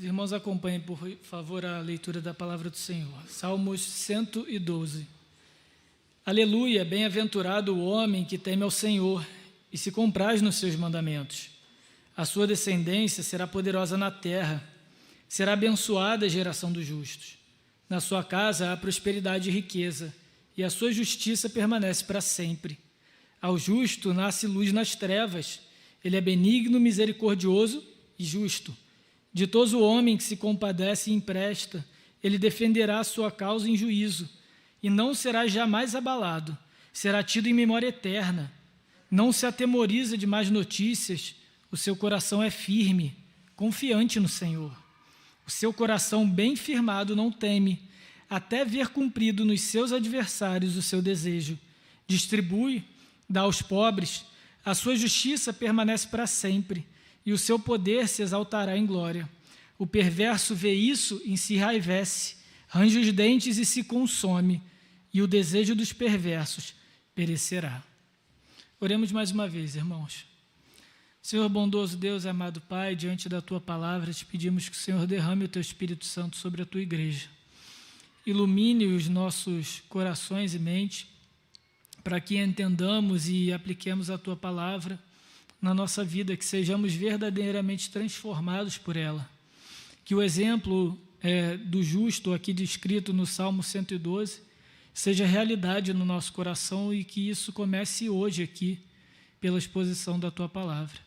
Os irmãos acompanhem, por favor, a leitura da palavra do Senhor. Salmos 112. Aleluia, bem-aventurado o homem que teme ao Senhor e se compraz nos seus mandamentos. A sua descendência será poderosa na terra, será abençoada a geração dos justos. Na sua casa há prosperidade e riqueza, e a sua justiça permanece para sempre. Ao justo nasce luz nas trevas, ele é benigno, misericordioso e justo. Ditoso o homem que se compadece e empresta, ele defenderá a sua causa em juízo, e não será jamais abalado, será tido em memória eterna. Não se atemoriza de más notícias, o seu coração é firme, confiante no Senhor. O seu coração bem firmado não teme, até ver cumprido nos seus adversários o seu desejo. Distribui, dá aos pobres, a sua justiça permanece para sempre, e o seu poder se exaltará em glória. O perverso vê isso e se enraivece, range os dentes e se consome, e o desejo dos perversos perecerá. Oremos mais uma vez, irmãos. Senhor bondoso Deus, amado Pai, diante da Tua palavra, te pedimos que o Senhor derrame o Teu Espírito Santo sobre a Tua igreja. Ilumine os nossos corações e mente, para que entendamos e apliquemos a Tua palavra na nossa vida, que sejamos verdadeiramente transformados por ela. Que o exemplo do justo aqui descrito no Salmo 112 seja realidade no nosso coração e que isso comece hoje aqui, pela exposição da Tua palavra.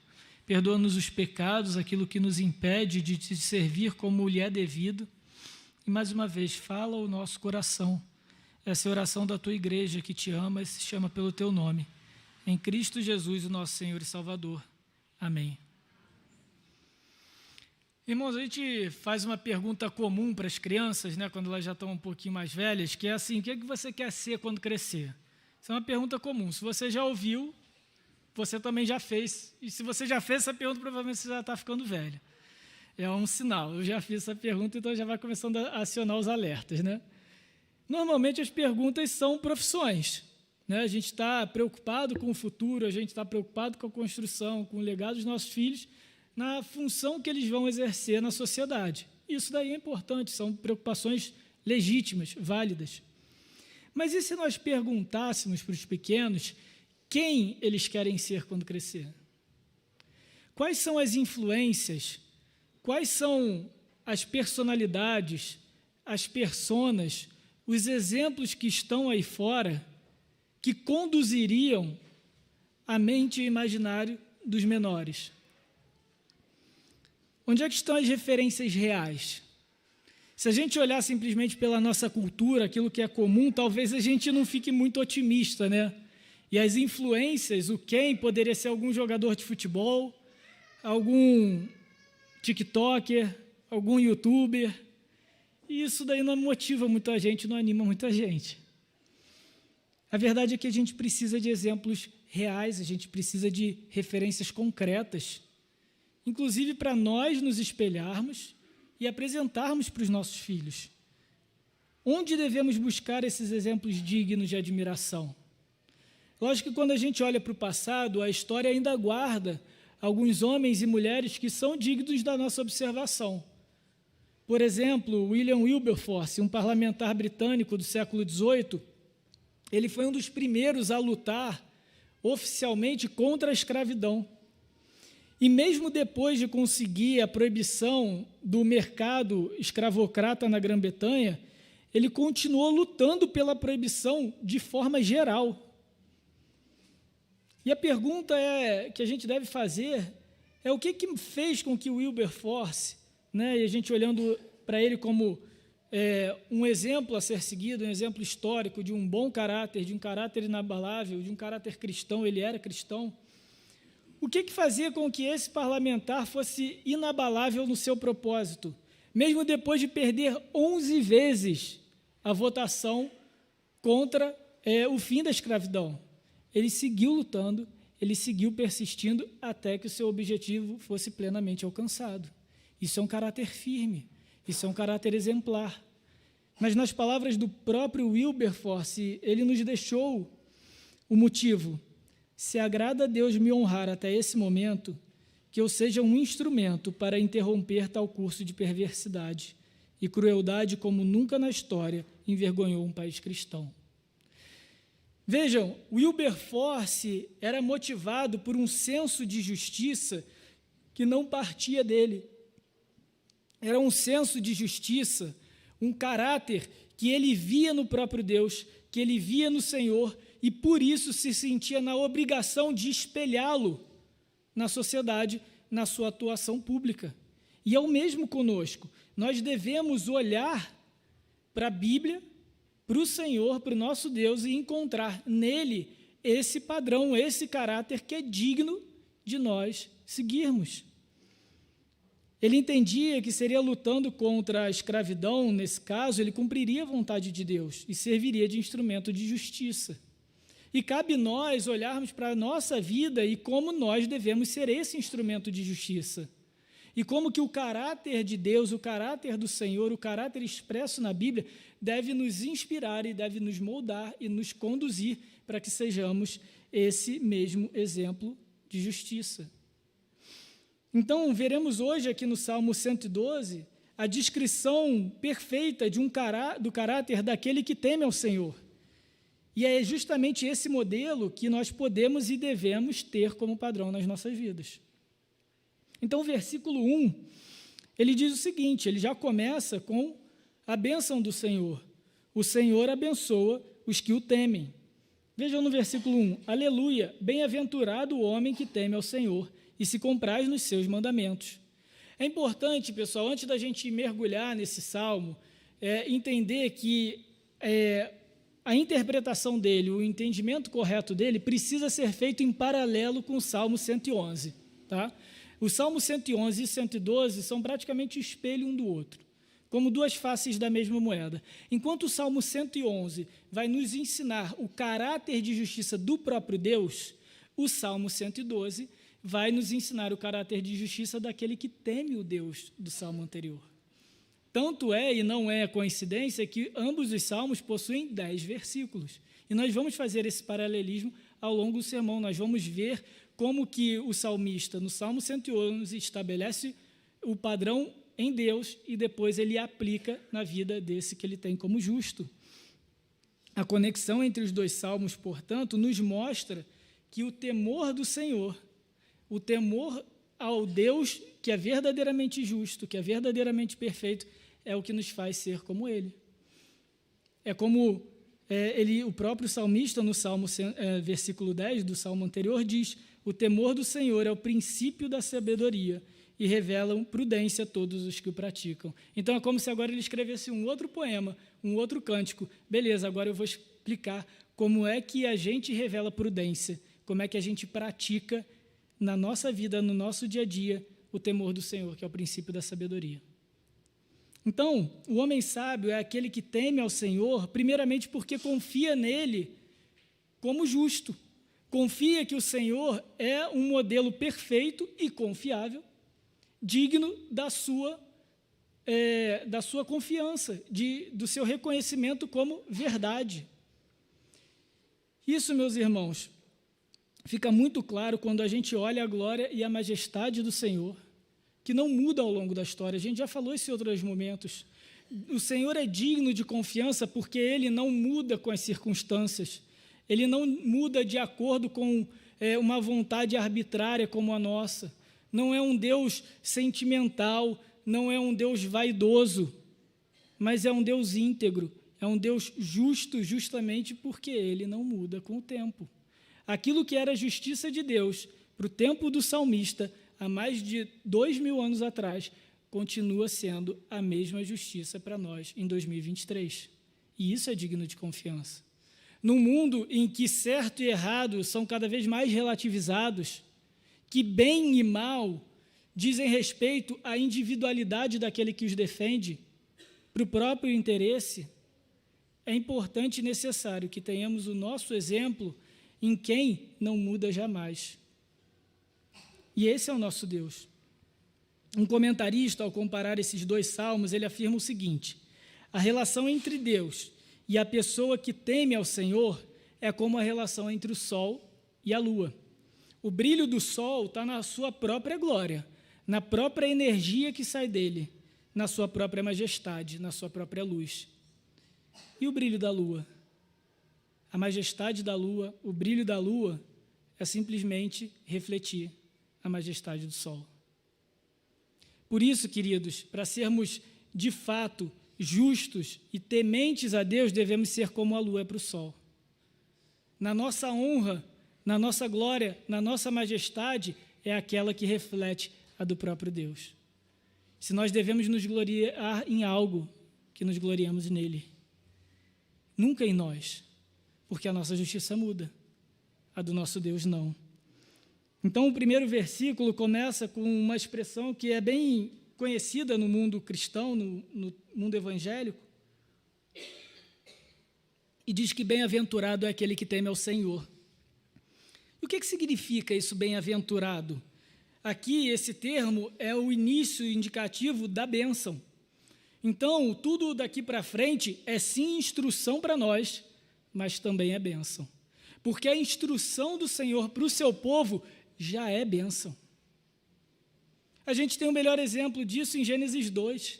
Perdoa-nos os pecados, aquilo que nos impede de Te servir como lhe é devido. E mais uma vez, fala o nosso coração. Essa é a oração da Tua igreja que Te ama e se chama pelo Teu nome. Em Cristo Jesus, o nosso Senhor e Salvador. Amém. Irmãos, a gente faz uma pergunta comum para as crianças, né, quando elas já estão um pouquinho mais velhas, que é assim: o que é que você quer ser quando crescer? Isso é uma pergunta comum. Se você já ouviu, você também já fez. E se você já fez essa pergunta, provavelmente você já está ficando velho. É um sinal. Eu já fiz essa pergunta, então já vai começando a acionar os alertas, né? Normalmente as perguntas são profissões, né? A gente está preocupado com o futuro, a gente está preocupado com a construção, com o legado dos nossos filhos, na função que eles vão exercer na sociedade. Isso daí é importante, são preocupações legítimas, válidas. Mas e se nós perguntássemos para os pequenos quem eles querem ser quando crescer? Quais são as influências, quais são as personalidades, as personas, os exemplos que estão aí fora que conduziriam a mente e o imaginário dos menores? Onde é que estão as referências reais? Se a gente olhar simplesmente pela nossa cultura, aquilo que é comum, talvez a gente não fique muito otimista, né? E as influências, o quem poderia ser algum jogador de futebol, algum tiktoker, algum youtuber. E isso daí não motiva muita gente, não anima muita gente. A verdade é que a gente precisa de exemplos reais, a gente precisa de referências concretas, inclusive para nós nos espelharmos e apresentarmos para os nossos filhos. Onde devemos buscar esses exemplos dignos de admiração? Lógico que quando a gente olha para o passado, a história ainda guarda alguns homens e mulheres que são dignos da nossa observação. Por exemplo, William Wilberforce, um parlamentar britânico do século XVIII, ele foi um dos primeiros a lutar oficialmente contra a escravidão. E mesmo depois de conseguir a proibição do mercado escravocrata na Grã-Bretanha, ele continuou lutando pela proibição de forma geral. E a pergunta que a gente deve fazer é o que fez com que o Wilberforce, né, e a gente olhando para ele como um exemplo a ser seguido, um exemplo histórico de um bom caráter, de um caráter inabalável, de um caráter cristão, ele era cristão. O que fazia com que esse parlamentar fosse inabalável no seu propósito, mesmo depois de perder 11 vezes a votação contra o fim da escravidão? Ele seguiu lutando, ele seguiu persistindo até que o seu objetivo fosse plenamente alcançado. Isso é um caráter firme, isso é um caráter exemplar. Mas nas palavras do próprio Wilberforce, ele nos deixou o motivo: se agrada a Deus me honrar até esse momento, que eu seja um instrumento para interromper tal curso de perversidade e crueldade como nunca na história envergonhou um país cristão. Vejam, Wilberforce era motivado por um senso de justiça que não partia dele. Era um senso de justiça, um caráter que ele via no próprio Deus, que ele via no Senhor, e por isso se sentia na obrigação de espelhá-lo na sociedade, na sua atuação pública. E é o mesmo conosco. Nós devemos olhar para a Bíblia, para o Senhor, para o nosso Deus, e encontrar nele esse padrão, esse caráter que é digno de nós seguirmos. Ele entendia que seria lutando contra a escravidão, nesse caso, ele cumpriria a vontade de Deus e serviria de instrumento de justiça. E cabe nós olharmos para a nossa vida e como nós devemos ser esse instrumento de justiça. E como que o caráter de Deus, o caráter do Senhor, o caráter expresso na Bíblia, deve nos inspirar e deve nos moldar e nos conduzir para que sejamos esse mesmo exemplo de justiça. Então, veremos hoje aqui no Salmo 112 a descrição perfeita do caráter daquele que teme ao Senhor. E é justamente esse modelo que nós podemos e devemos ter como padrão nas nossas vidas. Então, o versículo 1, ele diz o seguinte, ele já começa com a bênção do Senhor. O Senhor abençoa os que o temem. Vejam no versículo 1, aleluia, bem-aventurado o homem que teme ao Senhor e se compraz nos seus mandamentos. É importante, pessoal, antes da gente mergulhar nesse salmo, entender que a interpretação dele, o entendimento correto dele, precisa ser feito em paralelo com o Salmo 111. Tá? O Salmo 111 e 112 são praticamente o espelho um do outro, como duas faces da mesma moeda. Enquanto o Salmo 111 vai nos ensinar o caráter de justiça do próprio Deus, o Salmo 112 vai nos ensinar o caráter de justiça daquele que teme o Deus do Salmo anterior. Tanto é, e não é coincidência, que ambos os salmos possuem 10 versículos. E nós vamos fazer esse paralelismo ao longo do sermão. Nós vamos ver como que o salmista, no Salmo 111, estabelece o padrão em Deus e depois ele aplica na vida desse que ele tem como justo. A conexão entre os dois salmos, portanto, nos mostra que o temor do Senhor, o temor ao Deus que é verdadeiramente justo, que é verdadeiramente perfeito, é o que nos faz ser como Ele. É como o próprio salmista, no Salmo, versículo 10 do Salmo anterior, diz: o temor do Senhor é o princípio da sabedoria e revelam prudência a todos os que o praticam. Então, é como se agora ele escrevesse um outro poema, um outro cântico. Beleza, agora eu vou explicar como é que a gente revela prudência, como é que a gente pratica na nossa vida, no nosso dia a dia, o temor do Senhor, que é o princípio da sabedoria. Então, o homem sábio é aquele que teme ao Senhor, primeiramente porque confia nele como justo. Confia que o Senhor é um modelo perfeito e confiável, digno da sua confiança, do seu reconhecimento como verdade. Isso, meus irmãos, fica muito claro quando a gente olha a glória e a majestade do Senhor, que não muda ao longo da história. A gente já falou isso em outros momentos. O Senhor é digno de confiança porque Ele não muda com as circunstâncias. Ele não muda de acordo com uma vontade arbitrária como a nossa. Não é um Deus sentimental, não é um Deus vaidoso, mas é um Deus íntegro, é um Deus justo justamente porque Ele não muda com o tempo. Aquilo que era a justiça de Deus para o tempo do salmista, há mais de 2000 anos atrás, continua sendo a mesma justiça para nós em 2023. E isso é digno de confiança. Num mundo em que certo e errado são cada vez mais relativizados, que bem e mal dizem respeito à individualidade daquele que os defende, para o próprio interesse, é importante e necessário que tenhamos o nosso exemplo em quem não muda jamais. E esse é o nosso Deus. Um comentarista, ao comparar esses dois salmos, ele afirma o seguinte: a relação entre Deus e a pessoa que teme ao Senhor é como a relação entre o sol e a lua. O brilho do sol está na sua própria glória, na própria energia que sai dele, na sua própria majestade, na sua própria luz. E o brilho da lua? A majestade da lua, o brilho da lua é simplesmente refletir a majestade do sol. Por isso, queridos, para sermos de fato justos e tementes a Deus, devemos ser como a lua é para o sol. Na nossa honra, na nossa glória, na nossa majestade, é aquela que reflete a do próprio Deus. Se nós devemos nos gloriar em algo, que nos gloriamos nele. Nunca em nós, porque a nossa justiça muda, a do nosso Deus não. Então, o primeiro versículo começa com uma expressão que é bem conhecida no mundo cristão, no mundo evangélico, e diz que bem-aventurado é aquele que teme ao Senhor. E o que significa isso, bem-aventurado? Aqui, esse termo é o início indicativo da bênção. Então, tudo daqui para frente é sim instrução para nós, mas também é bênção. Porque a instrução do Senhor para o seu povo já é bênção. A gente tem o melhor exemplo disso em Gênesis 2,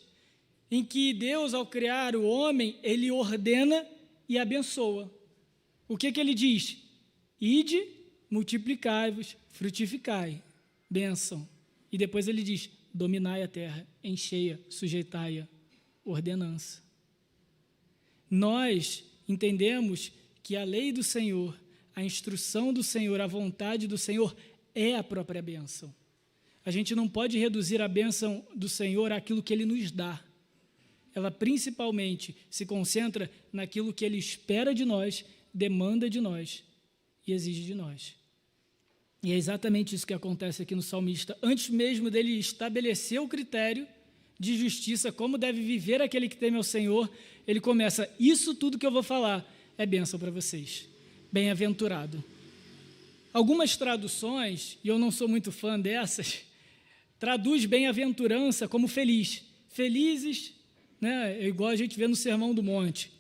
em que Deus, ao criar o homem, ele ordena e abençoa. O que ele diz? Ide, multiplicai-vos, frutificai. Bênção. E depois ele diz, dominai a terra, enchei-a, sujeitai-a, ordenança. Nós entendemos que a lei do Senhor, a instrução do Senhor, a vontade do Senhor é a própria bênção. A gente não pode reduzir a bênção do Senhor àquilo que Ele nos dá. Ela principalmente se concentra naquilo que Ele espera de nós, demanda de nós e exige de nós. E é exatamente isso que acontece aqui no salmista. Antes mesmo dele estabelecer o critério de justiça, como deve viver aquele que teme ao Senhor, ele começa, isso tudo que eu vou falar é bênção para vocês. Bem-aventurado. Algumas traduções, e eu não sou muito fã dessas, traduz bem-aventurança como feliz. Felizes, né, é igual a gente vê no Sermão do Monte.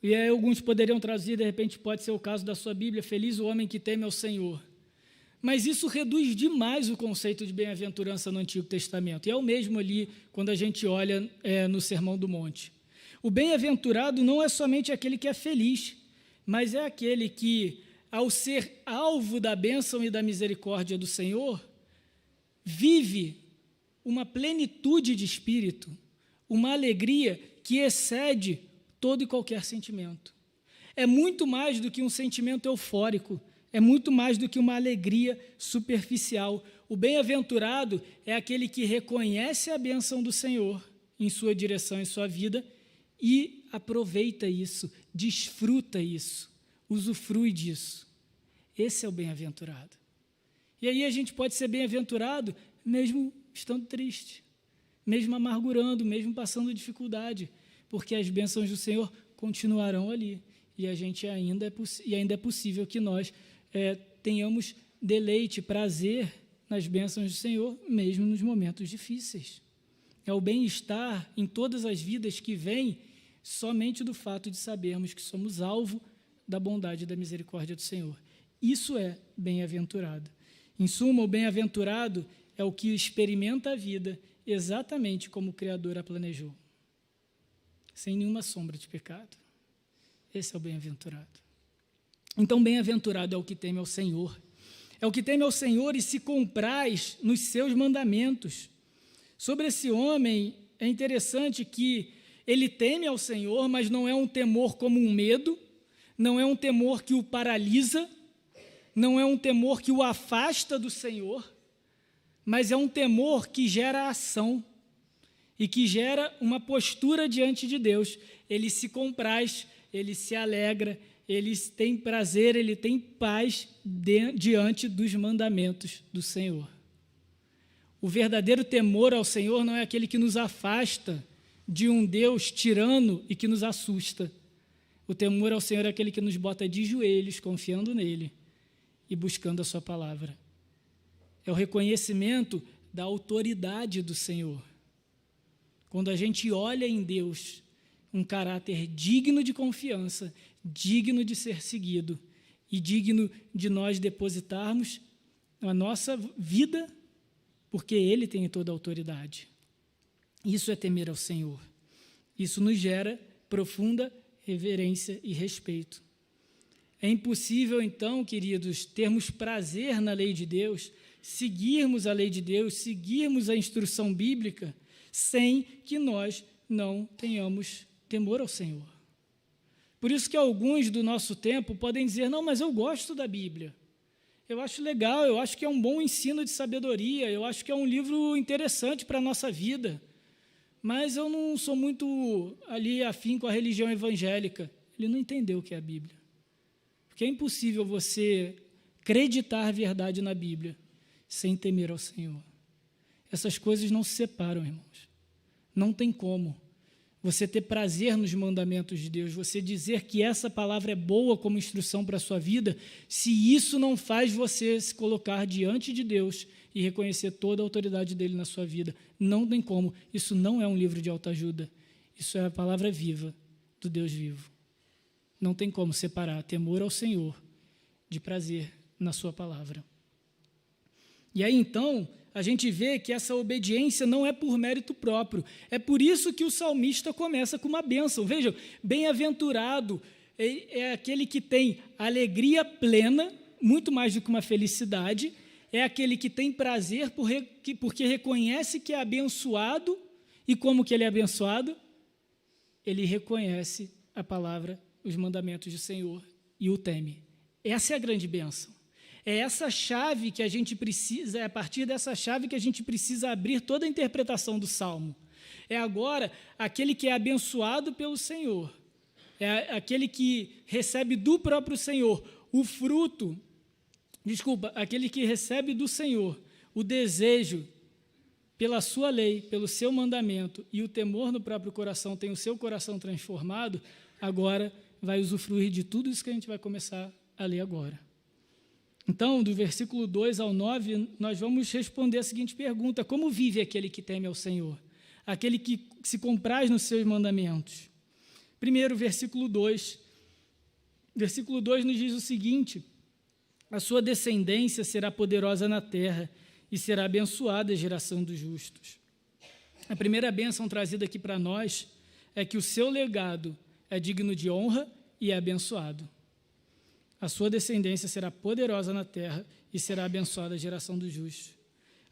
E aí alguns poderiam traduzir, de repente pode ser o caso da sua Bíblia, feliz o homem que teme ao Senhor. Mas isso reduz demais o conceito de bem-aventurança no Antigo Testamento. E é o mesmo ali quando a gente olha no Sermão do Monte. O bem-aventurado não é somente aquele que é feliz, mas é aquele que, ao ser alvo da bênção e da misericórdia do Senhor, vive uma plenitude de espírito, uma alegria que excede todo e qualquer sentimento. É muito mais do que um sentimento eufórico, é muito mais do que uma alegria superficial. O bem-aventurado é aquele que reconhece a bênção do Senhor em sua direção, em sua vida, e aproveita isso, desfruta isso, usufrui disso. Esse é o bem-aventurado. E aí a gente pode ser bem-aventurado mesmo estando triste, mesmo amargurando, mesmo passando dificuldade, porque as bênçãos do Senhor continuarão ali, e ainda é possível que nós tenhamos deleite, prazer nas bênçãos do Senhor, mesmo nos momentos difíceis. É o bem-estar em todas as vidas que vem somente do fato de sabermos que somos alvo da bondade e da misericórdia do Senhor. Isso é bem-aventurado. Em suma, o bem-aventurado é o que experimenta a vida exatamente como o Criador a planejou, sem nenhuma sombra de pecado. Esse é o bem-aventurado. Então, bem-aventurado é o que teme ao Senhor. É o que teme ao Senhor e se compraz nos seus mandamentos. Sobre esse homem, é interessante que ele teme ao Senhor, mas não é um temor como um medo, não é um temor que o paralisa, não é um temor que o afasta do Senhor, mas é um temor que gera ação e que gera uma postura diante de Deus. Ele se compraz, ele se alegra, ele tem prazer, ele tem paz diante dos mandamentos do Senhor. O verdadeiro temor ao Senhor não é aquele que nos afasta de um Deus tirano e que nos assusta. O temor ao Senhor é aquele que nos bota de joelhos, confiando nele e buscando a sua palavra. É o reconhecimento da autoridade do Senhor. Quando a gente olha em Deus um caráter digno de confiança, digno de ser seguido, e digno de nós depositarmos a nossa vida, porque Ele tem toda a autoridade. Isso é temer ao Senhor. Isso nos gera profunda reverência e respeito. É impossível, então, queridos, termos prazer na lei de Deus, seguirmos a lei de Deus, seguirmos a instrução bíblica, sem que nós não tenhamos temor ao Senhor. Por isso que alguns do nosso tempo podem dizer, não, mas eu gosto da Bíblia. Eu acho legal, eu acho que é um bom ensino de sabedoria, eu acho que é um livro interessante para a nossa vida, mas eu não sou muito ali afim com a religião evangélica. Ele não entendeu o que é a Bíblia. Porque é impossível você acreditar a verdade na Bíblia sem temer ao Senhor. Essas coisas não se separam, irmãos. Não tem como você ter prazer nos mandamentos de Deus, você dizer que essa palavra é boa como instrução para a sua vida, se isso não faz você se colocar diante de Deus e reconhecer toda a autoridade dele na sua vida. Não tem como. Isso não é um livro de autoajuda. Isso é a palavra viva do Deus vivo. Não tem como separar temor ao Senhor de prazer na sua palavra. E aí, então, a gente vê que essa obediência não é por mérito próprio. É por isso que o salmista começa com uma bênção. Vejam, bem-aventurado é aquele que tem alegria plena, muito mais do que uma felicidade, é aquele que tem prazer porque reconhece que é abençoado. E como que ele é abençoado? Ele reconhece a palavra, os mandamentos do Senhor e o teme. Essa é a grande bênção. É essa chave que a gente precisa, é a partir dessa chave que a gente precisa abrir toda a interpretação do Salmo. É agora aquele que é abençoado pelo Senhor, é aquele que recebe do próprio Senhor o fruto, aquele que recebe do Senhor o desejo pela sua lei, pelo seu mandamento e o temor no próprio coração, tem o seu coração transformado, agora vai usufruir de tudo isso que a gente vai começar a ler agora. Então, do versículo 2 ao 9, nós vamos responder a seguinte pergunta: como vive aquele que teme ao Senhor? Aquele que se compraz nos seus mandamentos? Primeiro, versículo 2. Versículo 2 nos diz o seguinte: a sua descendência será poderosa na terra e será abençoada a geração dos justos. A primeira bênção trazida aqui para nós é que o seu legado é digno de honra e é abençoado. A sua descendência será poderosa na terra e será abençoada a geração dos justos.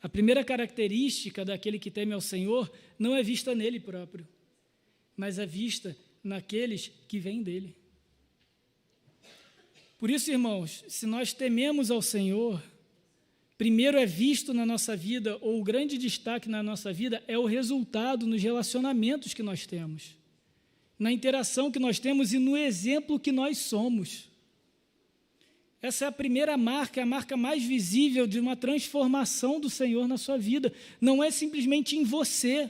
A primeira característica daquele que teme ao Senhor não é vista nele próprio, mas é vista naqueles que vêm dele. Por isso, irmãos, se nós tememos ao Senhor, primeiro é visto na nossa vida, ou o grande destaque na nossa vida é o resultado nos relacionamentos que nós temos, na interação que nós temos e no exemplo que nós somos. Essa é a primeira marca, é a marca mais visível de uma transformação do Senhor na sua vida. Não é simplesmente em você,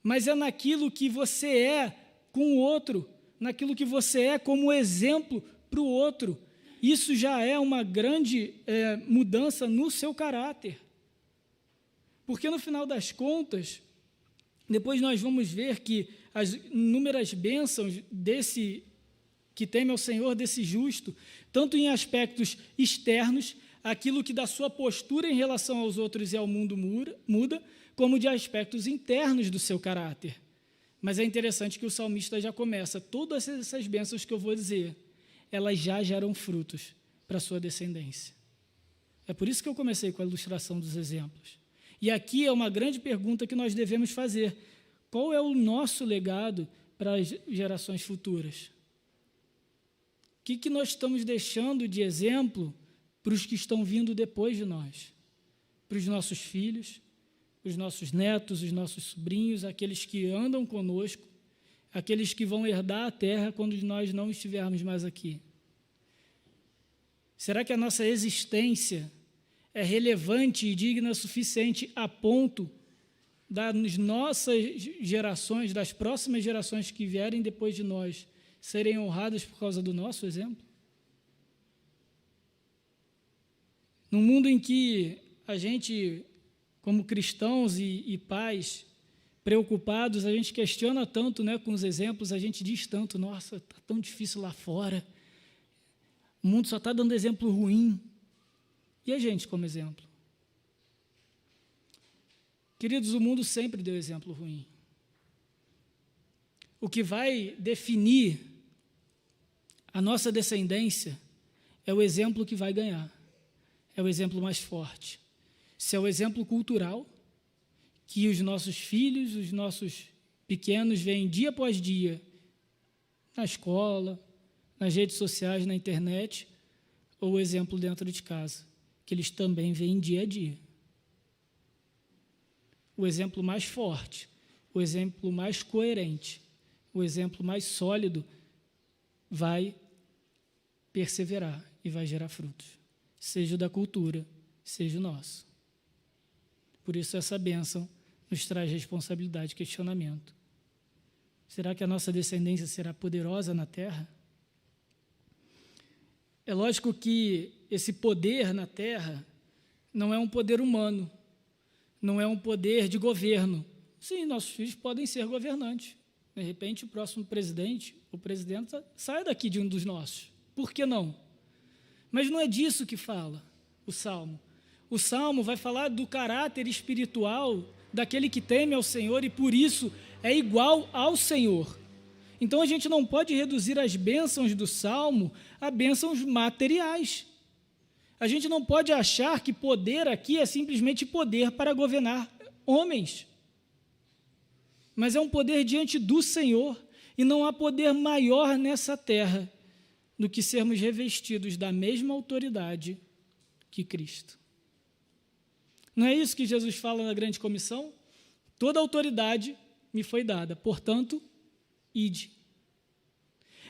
mas é naquilo que você é com o outro, naquilo que você é como exemplo para o outro. Isso já é uma grande mudança no seu caráter. Porque, no final das contas, depois nós vamos ver que as inúmeras bênçãos desse que teme ao Senhor, desse justo, tanto em aspectos externos, aquilo que da sua postura em relação aos outros e ao mundo muda, como de aspectos internos do seu caráter. Mas é interessante que o salmista já começa, todas essas bênçãos que eu vou dizer, elas já geram frutos para a sua descendência. É por isso que eu comecei com a ilustração dos exemplos. E aqui é uma grande pergunta que nós devemos fazer: qual é o nosso legado para as gerações futuras? O que nós estamos deixando de exemplo para os que estão vindo depois de nós? Para os nossos filhos, os nossos netos, os nossos sobrinhos, aqueles que andam conosco, aqueles que vão herdar a terra quando nós não estivermos mais aqui. Será que a nossa existência é relevante e digna o suficiente a ponto das nossas gerações, das próximas gerações que vierem depois de nós, serem honradas por causa do nosso exemplo? Num mundo em que a gente, como cristãos e pais preocupados, a gente questiona tanto, né, com os exemplos, a gente diz tanto: nossa, está tão difícil lá fora. O mundo só está dando exemplo ruim. E a gente como exemplo? Queridos, o mundo sempre deu exemplo ruim. O que vai definir a nossa descendência é o exemplo que vai ganhar. É o exemplo mais forte. Se é o exemplo cultural, que os nossos filhos, os nossos pequenos veem dia após dia, na escola, nas redes sociais, na internet, ou o exemplo dentro de casa, que eles também veem dia a dia. O exemplo mais forte, o exemplo mais coerente, o exemplo mais sólido vai perseverar e vai gerar frutos, seja o da cultura, seja o nosso. Por isso essa bênção nos traz responsabilidade e questionamento. Será que a nossa descendência será poderosa na terra? É lógico que esse poder na terra não é um poder humano, não é um poder de governo. Sim, nossos filhos podem ser governantes. De repente, o próximo presidente ou presidenta sai daqui de um dos nossos. Por que não? Mas não é disso que fala o Salmo. O Salmo vai falar do caráter espiritual daquele que teme ao Senhor e, por isso, é igual ao Senhor. Então, a gente não pode reduzir as bênçãos do Salmo a bênçãos materiais. A gente não pode achar que poder aqui é simplesmente poder para governar homens. Mas é um poder diante do Senhor, e não há poder maior nessa terra do que sermos revestidos da mesma autoridade que Cristo. Não é isso que Jesus fala na grande comissão? Toda autoridade me foi dada, portanto, ide.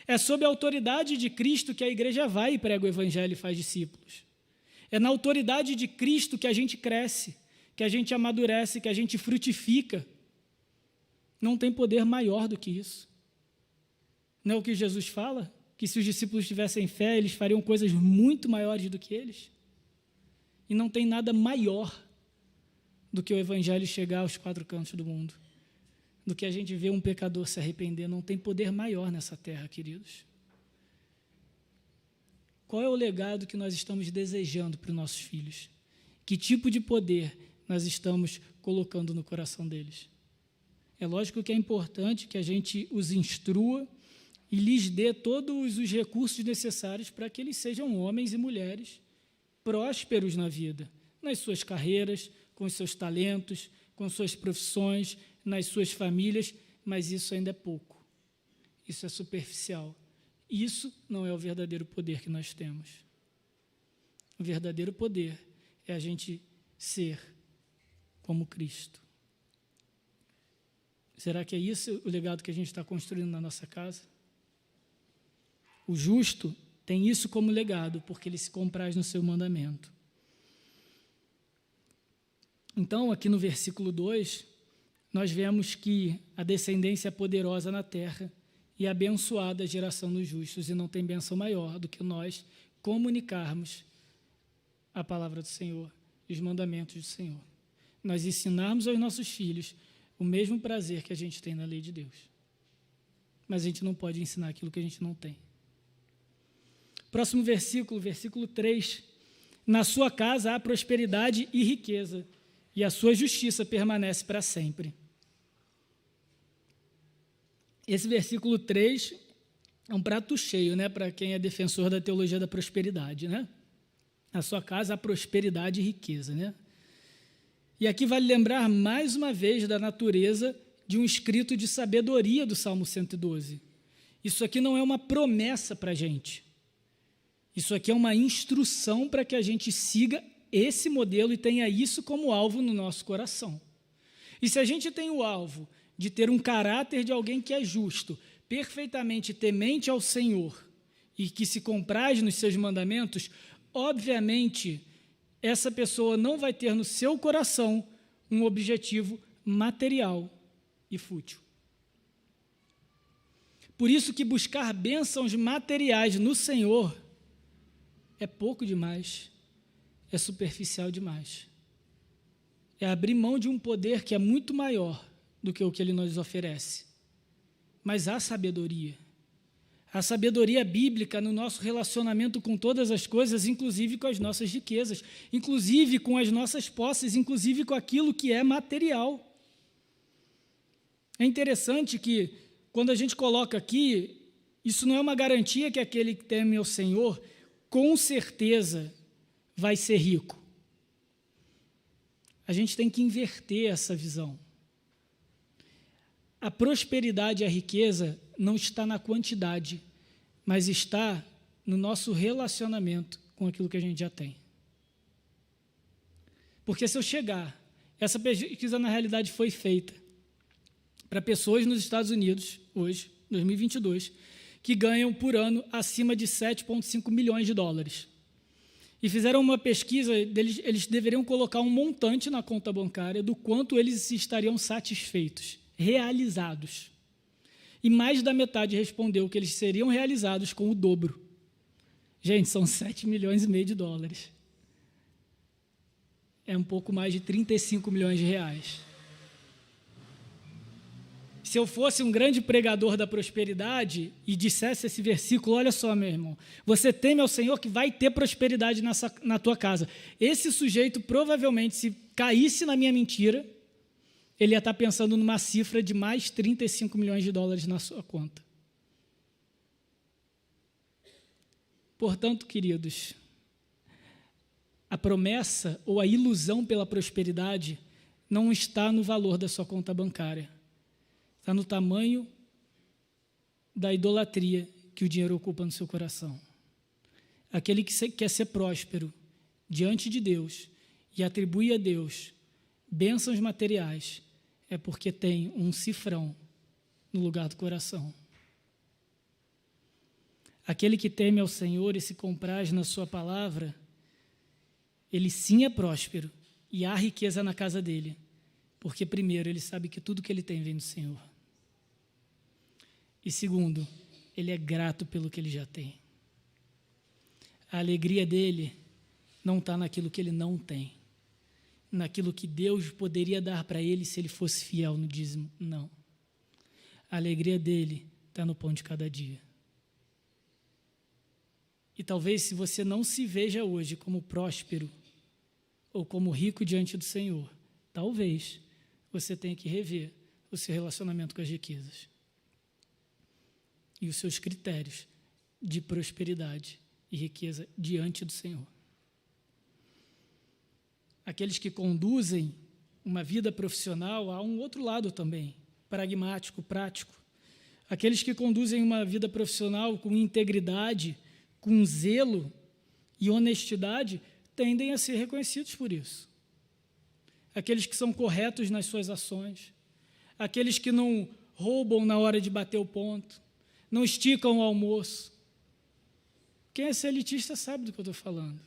É sob a autoridade de Cristo que a igreja vai e prega o evangelho e faz discípulos. É na autoridade de Cristo que a gente cresce, que a gente amadurece, que a gente frutifica. Não tem poder maior do que isso. Não é o que Jesus fala? Que se os discípulos tivessem fé, eles fariam coisas muito maiores do que eles. E não tem nada maior do que o evangelho chegar aos quatro cantos do mundo, do que a gente ver um pecador se arrepender. Não tem poder maior nessa terra, queridos. Qual é o legado que nós estamos desejando para os nossos filhos? Que tipo de poder nós estamos colocando no coração deles? É lógico que é importante que a gente os instrua e lhes dê todos os recursos necessários para que eles sejam homens e mulheres prósperos na vida, nas suas carreiras, com os seus talentos, com suas profissões, nas suas famílias, mas isso ainda é pouco. Isso é superficial. Isso não é o verdadeiro poder que nós temos. O verdadeiro poder é a gente ser como Cristo. Será que é isso o legado que a gente está construindo na nossa casa? O justo tem isso como legado, porque ele se compraz no seu mandamento. Então, aqui no versículo 2, nós vemos que a descendência é poderosa na terra e abençoada a geração dos justos, e não tem bênção maior do que nós comunicarmos a palavra do Senhor e os mandamentos do Senhor. Nós ensinarmos aos nossos filhos o mesmo prazer que a gente tem na lei de Deus. Mas a gente não pode ensinar aquilo que a gente não tem. Próximo versículo, versículo 3. Na sua casa há prosperidade e riqueza, e a sua justiça permanece para sempre. Esse versículo 3 é um prato cheio, né, para quem é defensor da teologia da prosperidade, né? Na sua casa há prosperidade e riqueza, né? E aqui vale lembrar mais uma vez da natureza de um escrito de sabedoria do Salmo 112. Isso aqui não é uma promessa para a gente. Isso aqui é uma instrução para que a gente siga esse modelo e tenha isso como alvo no nosso coração. E se a gente tem o alvo de ter um caráter de alguém que é justo, perfeitamente temente ao Senhor e que se compraz nos seus mandamentos, obviamente, essa pessoa não vai ter no seu coração um objetivo material e fútil. Por isso que buscar bênçãos materiais no Senhor é pouco demais, é superficial demais. É abrir mão de um poder que é muito maior do que o que Ele nos oferece. Mas há sabedoria, a sabedoria bíblica no nosso relacionamento com todas as coisas, inclusive com as nossas riquezas, inclusive com as nossas posses, inclusive com aquilo que é material. É interessante que, quando a gente coloca aqui, isso não é uma garantia que aquele que teme ao Senhor, com certeza, vai ser rico. A gente tem que inverter essa visão. A prosperidade e a riqueza não está na quantidade, mas está no nosso relacionamento com aquilo que a gente já tem. Porque se eu chegar, essa pesquisa na realidade foi feita para pessoas nos Estados Unidos, hoje, 2022, que ganham por ano acima de 7,5 milhões de dólares. E fizeram uma pesquisa, eles deveriam colocar um montante na conta bancária do quanto eles estariam satisfeitos, realizados. E mais da metade respondeu que eles seriam realizados com o dobro. Gente, são 7,5 milhões de dólares. É um pouco mais de 35 milhões de reais. Se eu fosse um grande pregador da prosperidade e dissesse esse versículo, olha só, meu irmão, você teme ao Senhor que vai ter prosperidade na tua casa. Esse sujeito, provavelmente, se caísse na minha mentira, ele ia estar pensando numa cifra de mais 35 milhões de dólares na sua conta. Portanto, queridos, a promessa ou a ilusão pela prosperidade não está no valor da sua conta bancária. Está no tamanho da idolatria que o dinheiro ocupa no seu coração. Aquele que quer ser próspero diante de Deus e atribui a Deus bênçãos materiais é porque tem um cifrão no lugar do coração. Aquele que teme ao Senhor e se compraz na sua palavra, ele sim é próspero e há riqueza na casa dele, porque primeiro ele sabe que tudo que ele tem vem do Senhor. E segundo, ele é grato pelo que ele já tem. A alegria dele não está naquilo que ele não tem, naquilo que Deus poderia dar para ele se ele fosse fiel no dízimo. Não. A alegria dele está no pão de cada dia. E talvez, se você não se veja hoje como próspero ou como rico diante do Senhor, talvez você tenha que rever o seu relacionamento com as riquezas e os seus critérios de prosperidade e riqueza diante do Senhor. Aqueles que conduzem uma vida profissional, há um outro lado também, pragmático, prático. Aqueles que conduzem uma vida profissional com integridade, com zelo e honestidade, tendem a ser reconhecidos por isso. Aqueles que são corretos nas suas ações, aqueles que não roubam na hora de bater o ponto, não esticam o almoço. Quem é elitista sabe do que eu estou falando.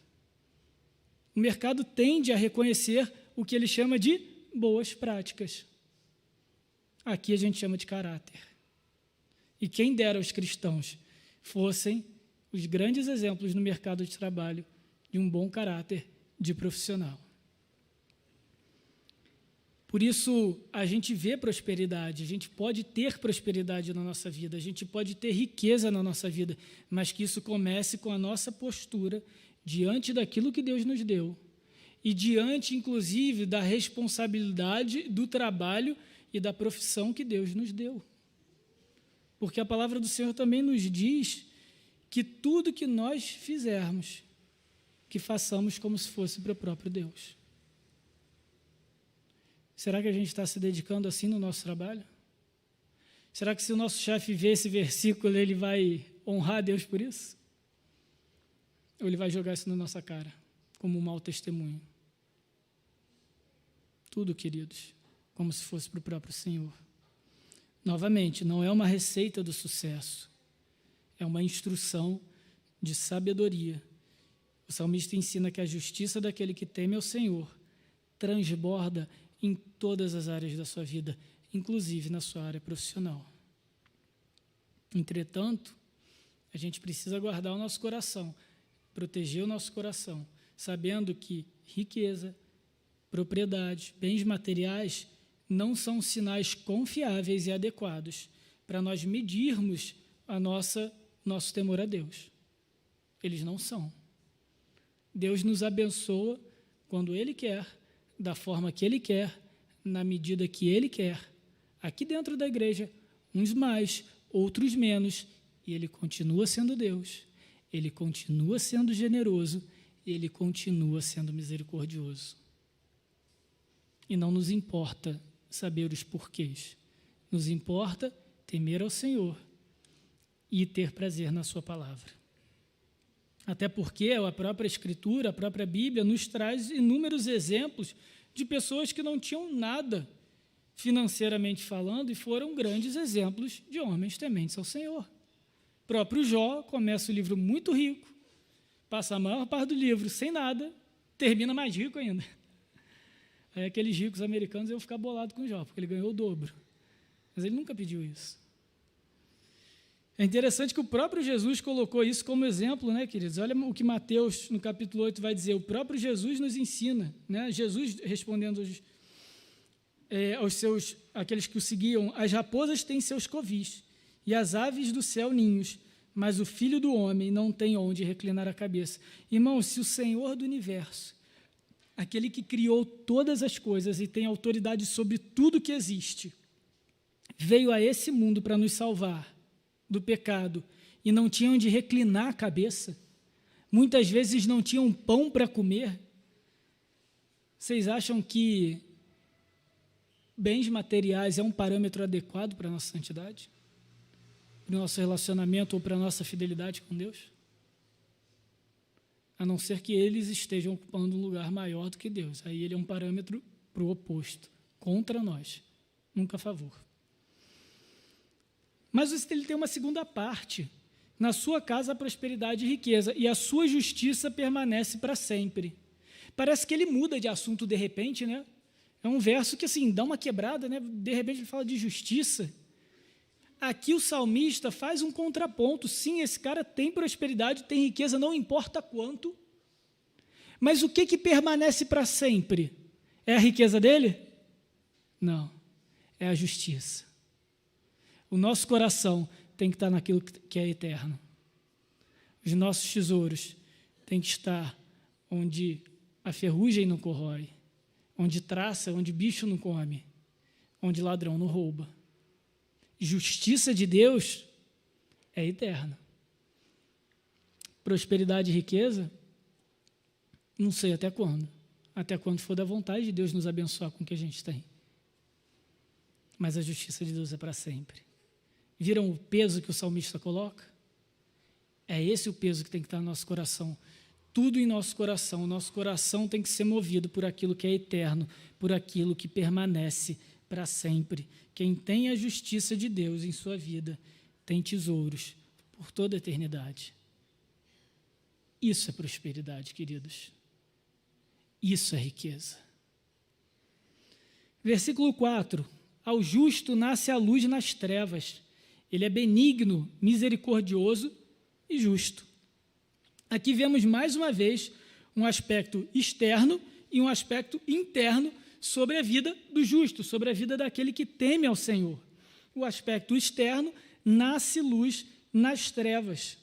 O mercado tende a reconhecer o que ele chama de boas práticas. Aqui a gente chama de caráter. E quem dera os cristãos fossem os grandes exemplos no mercado de trabalho de um bom caráter de profissional. Por isso, a gente vê prosperidade, a gente pode ter prosperidade na nossa vida, a gente pode ter riqueza na nossa vida, mas que isso comece com a nossa postura diante daquilo que Deus nos deu e diante, inclusive, da responsabilidade do trabalho e da profissão que Deus nos deu. Porque a palavra do Senhor também nos diz que tudo que nós fizermos, que façamos como se fosse para o próprio Deus. Será que a gente está se dedicando assim no nosso trabalho? Será que se o nosso chefe ver esse versículo, ele vai honrar a Deus por isso? Ou ele vai jogar isso na nossa cara, como um mau testemunho? Tudo, queridos, como se fosse para o próprio Senhor. Novamente, não é uma receita do sucesso, é uma instrução de sabedoria. O salmista ensina que a justiça daquele que teme ao Senhor transborda em todas as áreas da sua vida, inclusive na sua área profissional. Entretanto, a gente precisa guardar o nosso coração, proteger o nosso coração, sabendo que riqueza, propriedade, bens materiais não são sinais confiáveis e adequados para nós medirmos a nossa nosso temor a Deus. Eles não são. Deus nos abençoa quando Ele quer, da forma que Ele quer, na medida que Ele quer. Aqui dentro da igreja, uns mais, outros menos, e Ele continua sendo Deus, Ele continua sendo generoso, Ele continua sendo misericordioso. E não nos importa saber os porquês, nos importa temer ao Senhor e ter prazer na sua palavra. Até porque a própria Escritura, a própria Bíblia, nos traz inúmeros exemplos de pessoas que não tinham nada financeiramente falando e foram grandes exemplos de homens tementes ao Senhor. O próprio Jó começa o livro muito rico, passa a maior parte do livro sem nada, termina mais rico ainda. Aí aqueles ricos americanos iam ficar bolados com Jó, porque ele ganhou o dobro. Mas ele nunca pediu isso. É interessante que o próprio Jesus colocou isso como exemplo, né, queridos? Olha o que Mateus, no capítulo 8, vai dizer. O próprio Jesus nos ensina, né? Jesus respondendo aqueles que o seguiam: as raposas têm seus covis, e as aves do céu ninhos, mas o Filho do Homem não tem onde reclinar a cabeça. Irmãos, se o Senhor do universo, aquele que criou todas as coisas e tem autoridade sobre tudo que existe, veio a esse mundo para nos salvar do pecado e não tinha onde reclinar a cabeça, muitas vezes não tinham pão para comer, vocês acham que bens materiais é um parâmetro adequado para a nossa santidade? Para o nosso relacionamento ou para a nossa fidelidade com Deus? A não ser que eles estejam ocupando um lugar maior do que Deus. Aí ele é um parâmetro para o oposto, contra nós, nunca a favor. Mas ele tem uma segunda parte. Na sua casa há prosperidade e riqueza, e a sua justiça permanece para sempre. Parece que ele muda de assunto de repente, né? É um verso que, assim, dá uma quebrada, né? De repente ele fala de justiça. Aqui o salmista faz um contraponto. Sim, esse cara tem prosperidade, tem riqueza, não importa quanto. Mas o que permanece para sempre? É a riqueza dele? Não, é a justiça. O nosso coração tem que estar naquilo que é eterno. Os nossos tesouros têm que estar onde a ferrugem não corrói, onde traça, onde bicho não come, onde ladrão não rouba. Justiça de Deus é eterna. Prosperidade e riqueza, não sei até quando. Até quando for da vontade de Deus nos abençoar com o que a gente tem. Mas a justiça de Deus é para sempre. Viram o peso que o salmista coloca? É esse o peso que tem que estar no nosso coração. Tudo em nosso coração. O nosso coração tem que ser movido por aquilo que é eterno, por aquilo que permanece para sempre. Quem tem a justiça de Deus em sua vida tem tesouros por toda a eternidade. Isso é prosperidade, queridos. Isso é riqueza. Versículo 4. Ao justo nasce a luz nas trevas. Ele é benigno, misericordioso e justo. Aqui vemos mais uma vez um aspecto externo e um aspecto interno sobre a vida do justo, sobre a vida daquele que teme ao Senhor. O aspecto externo, nasce luz nas trevas.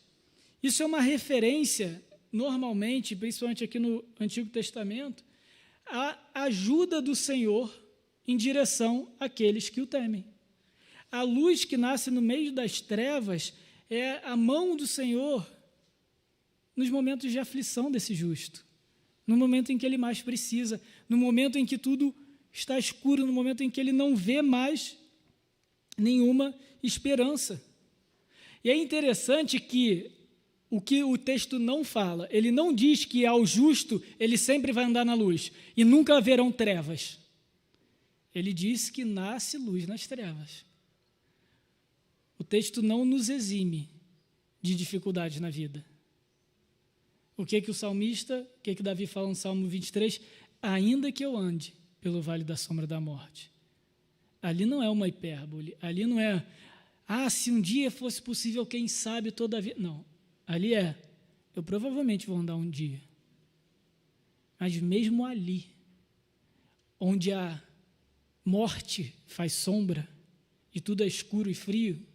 Isso é uma referência, normalmente, principalmente aqui no Antigo Testamento, à ajuda do Senhor em direção àqueles que o temem. A luz que nasce no meio das trevas é a mão do Senhor nos momentos de aflição desse justo, no momento em que ele mais precisa, no momento em que tudo está escuro, no momento em que ele não vê mais nenhuma esperança. E é interessante que o texto não fala, ele não diz que ao justo ele sempre vai andar na luz e nunca haverão trevas. Ele diz que nasce luz nas trevas. O texto não nos exime de dificuldades na vida. O que o salmista, o que Davi fala no Salmo 23? Ainda que eu ande pelo vale da sombra da morte. Ali não é uma hipérbole, ali não é, se um dia fosse possível, quem sabe, todavia. Não, ali é, eu provavelmente vou andar um dia. Mas mesmo ali, onde a morte faz sombra e tudo é escuro e frio,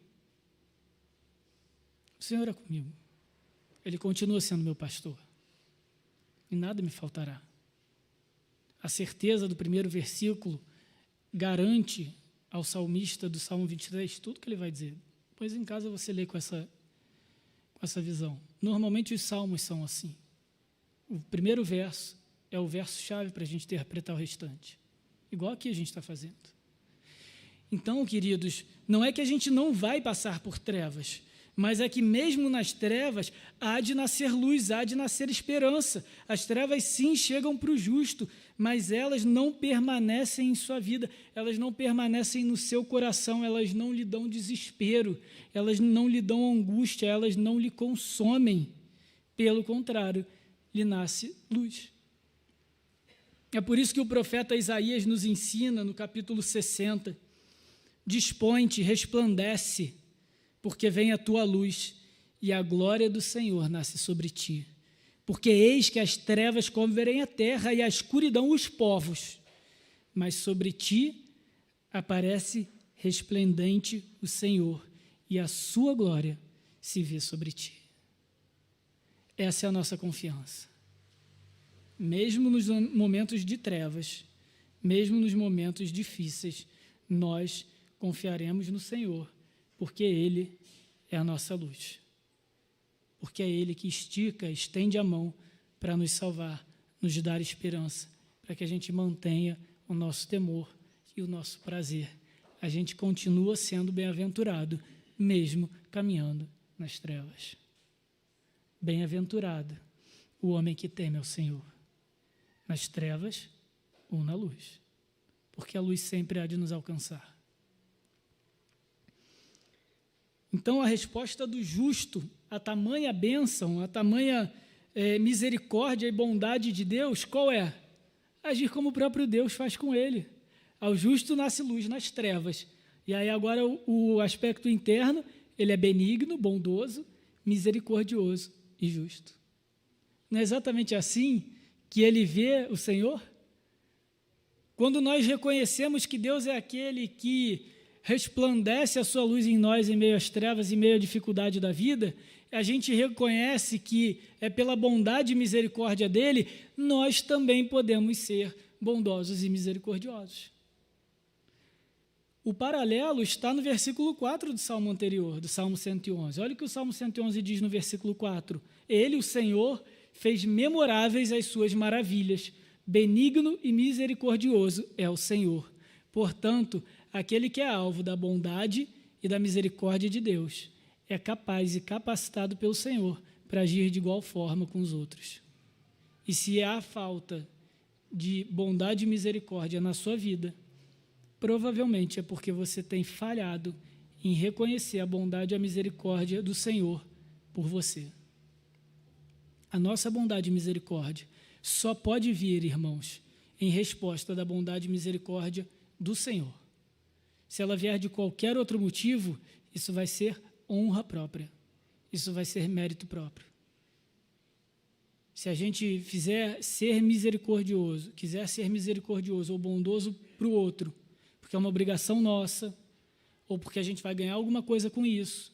O Senhor é comigo. Ele continua sendo meu pastor. E nada me faltará. A certeza do primeiro versículo garante ao salmista do Salmo 23 tudo que ele vai dizer. Depois em casa você lê com essa visão. Normalmente os salmos são assim. O primeiro verso é o verso-chave para a gente interpretar o restante. Igual aqui a gente está fazendo. Então, queridos, não é que a gente não vai passar por trevas, mas é que mesmo nas trevas há de nascer luz, há de nascer esperança. As trevas sim chegam para o justo, mas elas não permanecem em sua vida, elas não permanecem no seu coração, elas não lhe dão desespero, elas não lhe dão angústia, elas não lhe consomem. Pelo contrário, lhe nasce luz. É por isso que o profeta Isaías nos ensina, no capítulo 60, dispõe-te, resplandece, porque vem a tua luz, e a glória do Senhor nasce sobre ti. Porque eis que as trevas cobrem a terra, e a escuridão os povos, mas sobre ti aparece resplendente o Senhor, e a sua glória se vê sobre ti. Essa é a nossa confiança. Mesmo nos momentos de trevas, mesmo nos momentos difíceis, nós confiaremos no Senhor, porque Ele é a nossa luz. Porque é Ele que estica, estende a mão para nos salvar, nos dar esperança, para que a gente mantenha o nosso temor e o nosso prazer. A gente continua sendo bem-aventurado, mesmo caminhando nas trevas. Bem-aventurado o homem que teme ao Senhor, nas trevas ou na luz, porque a luz sempre há de nos alcançar. Então, a resposta do justo a tamanha bênção, a tamanha misericórdia e bondade de Deus, qual é? Agir como o próprio Deus faz com ele. Ao justo nasce luz nas trevas. E aí agora o aspecto interno, ele é benigno, bondoso, misericordioso e justo. Não é exatamente assim que ele vê o Senhor? Quando nós reconhecemos que Deus é aquele que resplandece a sua luz em nós em meio às trevas, em meio à dificuldade da vida, a gente reconhece que é pela bondade e misericórdia dele, nós também podemos ser bondosos e misericordiosos. O paralelo está no versículo 4 do Salmo anterior, do Salmo 111. Olha o que o Salmo 111 diz no versículo 4. Ele, o Senhor, fez memoráveis as suas maravilhas. Benigno e misericordioso é o Senhor. Portanto, aquele que é alvo da bondade e da misericórdia de Deus é capaz e capacitado pelo Senhor para agir de igual forma com os outros. E se há falta de bondade e misericórdia na sua vida, provavelmente é porque você tem falhado em reconhecer a bondade e a misericórdia do Senhor por você. A nossa bondade e misericórdia só pode vir, irmãos, em resposta da bondade e misericórdia do Senhor. Se ela vier de qualquer outro motivo, isso vai ser honra própria. Isso vai ser mérito próprio. Se a gente quiser ser misericordioso ou bondoso para o outro, porque é uma obrigação nossa, ou porque a gente vai ganhar alguma coisa com isso,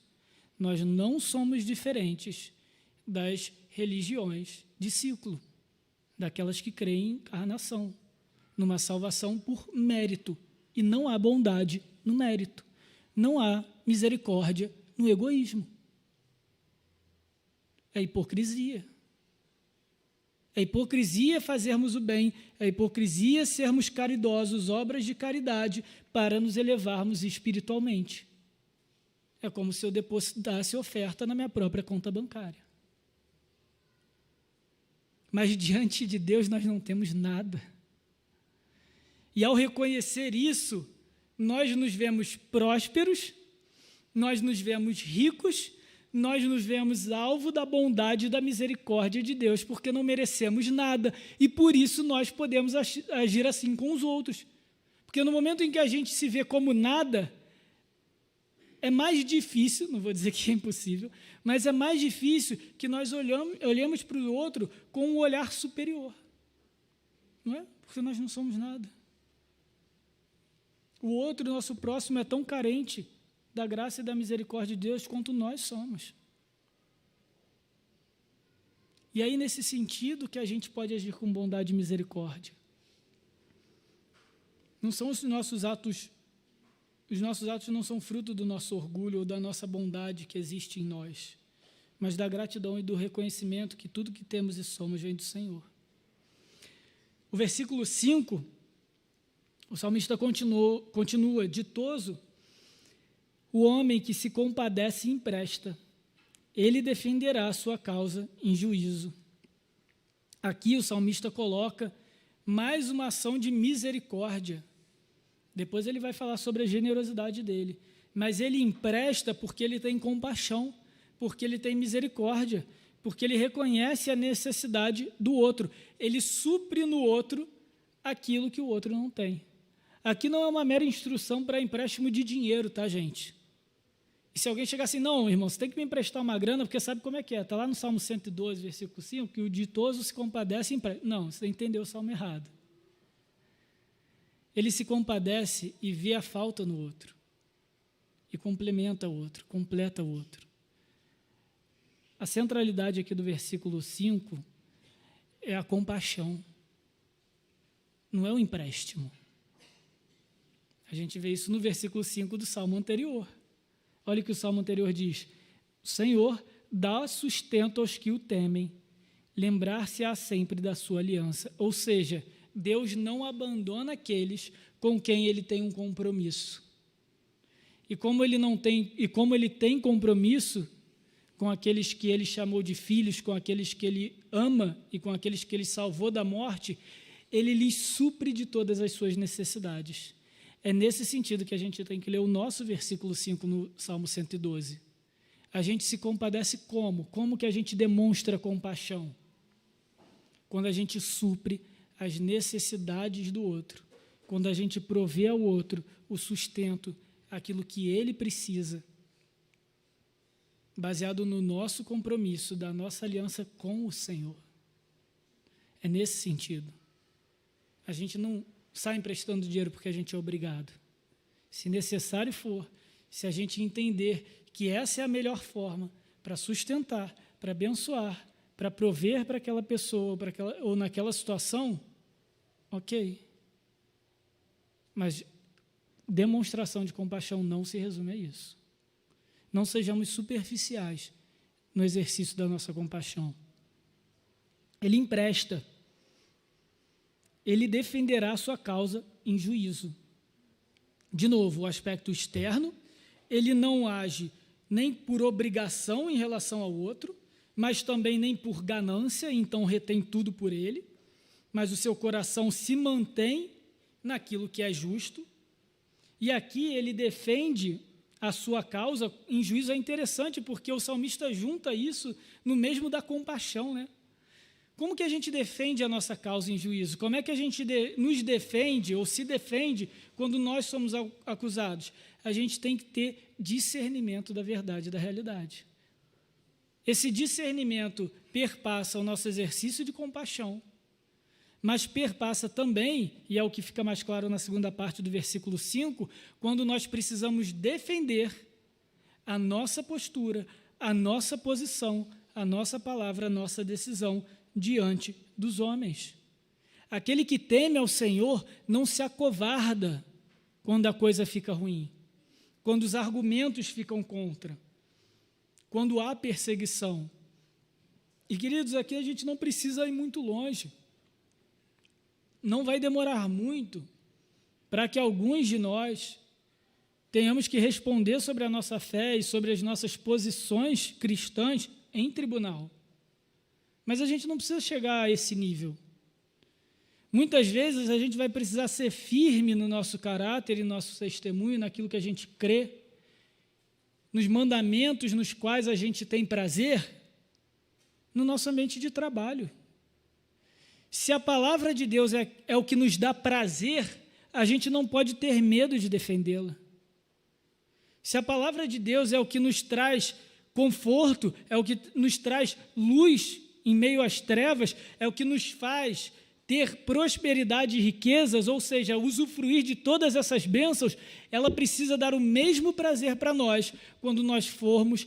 nós não somos diferentes das religiões de ciclo, daquelas que creem em encarnação, numa salvação por mérito. E não há bondade no mérito, não há misericórdia no egoísmo. É hipocrisia. É hipocrisia fazermos o bem, é hipocrisia sermos caridosos, obras de caridade, para nos elevarmos espiritualmente. É como se eu depositasse oferta na minha própria conta bancária. Mas diante de Deus nós não temos nada. E ao reconhecer isso, nós nos vemos prósperos, nós nos vemos ricos, nós nos vemos alvo da bondade e da misericórdia de Deus, porque não merecemos nada, e por isso nós podemos agir assim com os outros. Porque no momento em que a gente se vê como nada, é mais difícil, não vou dizer que é impossível, mas é mais difícil que nós olhemos para o outro com um olhar superior. Não é? Porque nós não somos nada. O outro, nosso próximo, é tão carente da graça e da misericórdia de Deus quanto nós somos. E aí, nesse sentido, que a gente pode agir com bondade e misericórdia. Não são os nossos atos não são fruto do nosso orgulho ou da nossa bondade que existe em nós, mas da gratidão e do reconhecimento que tudo que temos e somos vem do Senhor. O versículo 5, o salmista continua: ditoso o homem que se compadece e empresta, ele defenderá a sua causa em juízo. Aqui o salmista coloca mais uma ação de misericórdia. Depois ele vai falar sobre a generosidade dele. Mas ele empresta porque ele tem compaixão, porque ele tem misericórdia, porque ele reconhece a necessidade do outro. Ele supre no outro aquilo que o outro não tem. Aqui não é uma mera instrução para empréstimo de dinheiro, tá, gente? E se alguém chegar assim, não, irmão, você tem que me emprestar uma grana, porque sabe como é que é. Está lá no Salmo 112, versículo 5, que o ditoso se compadece e empresta. Não, você entendeu o Salmo errado. Ele se compadece e vê a falta no outro. E complementa o outro, completa o outro. A centralidade aqui do versículo 5 é a compaixão. Não é o empréstimo. A gente vê isso no versículo 5 do Salmo anterior. Olha o que o Salmo anterior diz: o Senhor dá sustento aos que o temem, lembrar-se-á sempre da sua aliança. Ou seja, Deus não abandona aqueles com quem ele tem um compromisso. E como ele tem compromisso com aqueles que ele chamou de filhos, com aqueles que ele ama e com aqueles que ele salvou da morte, ele lhes supre de todas as suas necessidades. É nesse sentido que a gente tem que ler o nosso versículo 5 no Salmo 112. A gente se compadece como? Como que a gente demonstra compaixão? Quando a gente supre as necessidades do outro, quando a gente provê ao outro o sustento, aquilo que ele precisa, baseado no nosso compromisso, da nossa aliança com o Senhor. É nesse sentido. A gente não sai emprestando dinheiro porque a gente é obrigado. Se necessário for, se a gente entender que essa é a melhor forma para sustentar, para abençoar, para prover para aquela pessoa ou naquela situação, ok. Mas demonstração de compaixão não se resume a isso. Não sejamos superficiais no exercício da nossa compaixão. Ele empresta. Ele defenderá a sua causa em juízo. De novo, o aspecto externo, ele não age nem por obrigação em relação ao outro, mas também nem por ganância, então retém tudo por ele, mas o seu coração se mantém naquilo que é justo. E aqui ele defende a sua causa em juízo. É interessante, porque o salmista junta isso no mesmo da compaixão, né? Como que a gente defende a nossa causa em juízo? Como é que a gente nos defende ou se defende quando nós somos acusados? A gente tem que ter discernimento da verdade e da realidade. Esse discernimento perpassa o nosso exercício de compaixão, mas perpassa também, e é o que fica mais claro na segunda parte do versículo 5, quando nós precisamos defender a nossa postura, a nossa posição, a nossa palavra, a nossa decisão diante dos homens. Aquele que teme ao Senhor não se acovarda quando a coisa fica ruim, quando os argumentos ficam contra, quando há perseguição. E, queridos, aqui a gente não precisa ir muito longe. Não vai demorar muito para que alguns de nós tenhamos que responder sobre a nossa fé e sobre as nossas posições cristãs em tribunal. Mas a gente não precisa chegar a esse nível. Muitas vezes a gente vai precisar ser firme no nosso caráter e nosso testemunho, naquilo que a gente crê, nos mandamentos nos quais a gente tem prazer, no nosso ambiente de trabalho. Se a palavra de Deus é o que nos dá prazer, a gente não pode ter medo de defendê-la. Se a palavra de Deus é o que nos traz conforto, é o que nos traz luz em meio às trevas, é o que nos faz ter prosperidade e riquezas, ou seja, usufruir de todas essas bênçãos, ela precisa dar o mesmo prazer para nós quando nós formos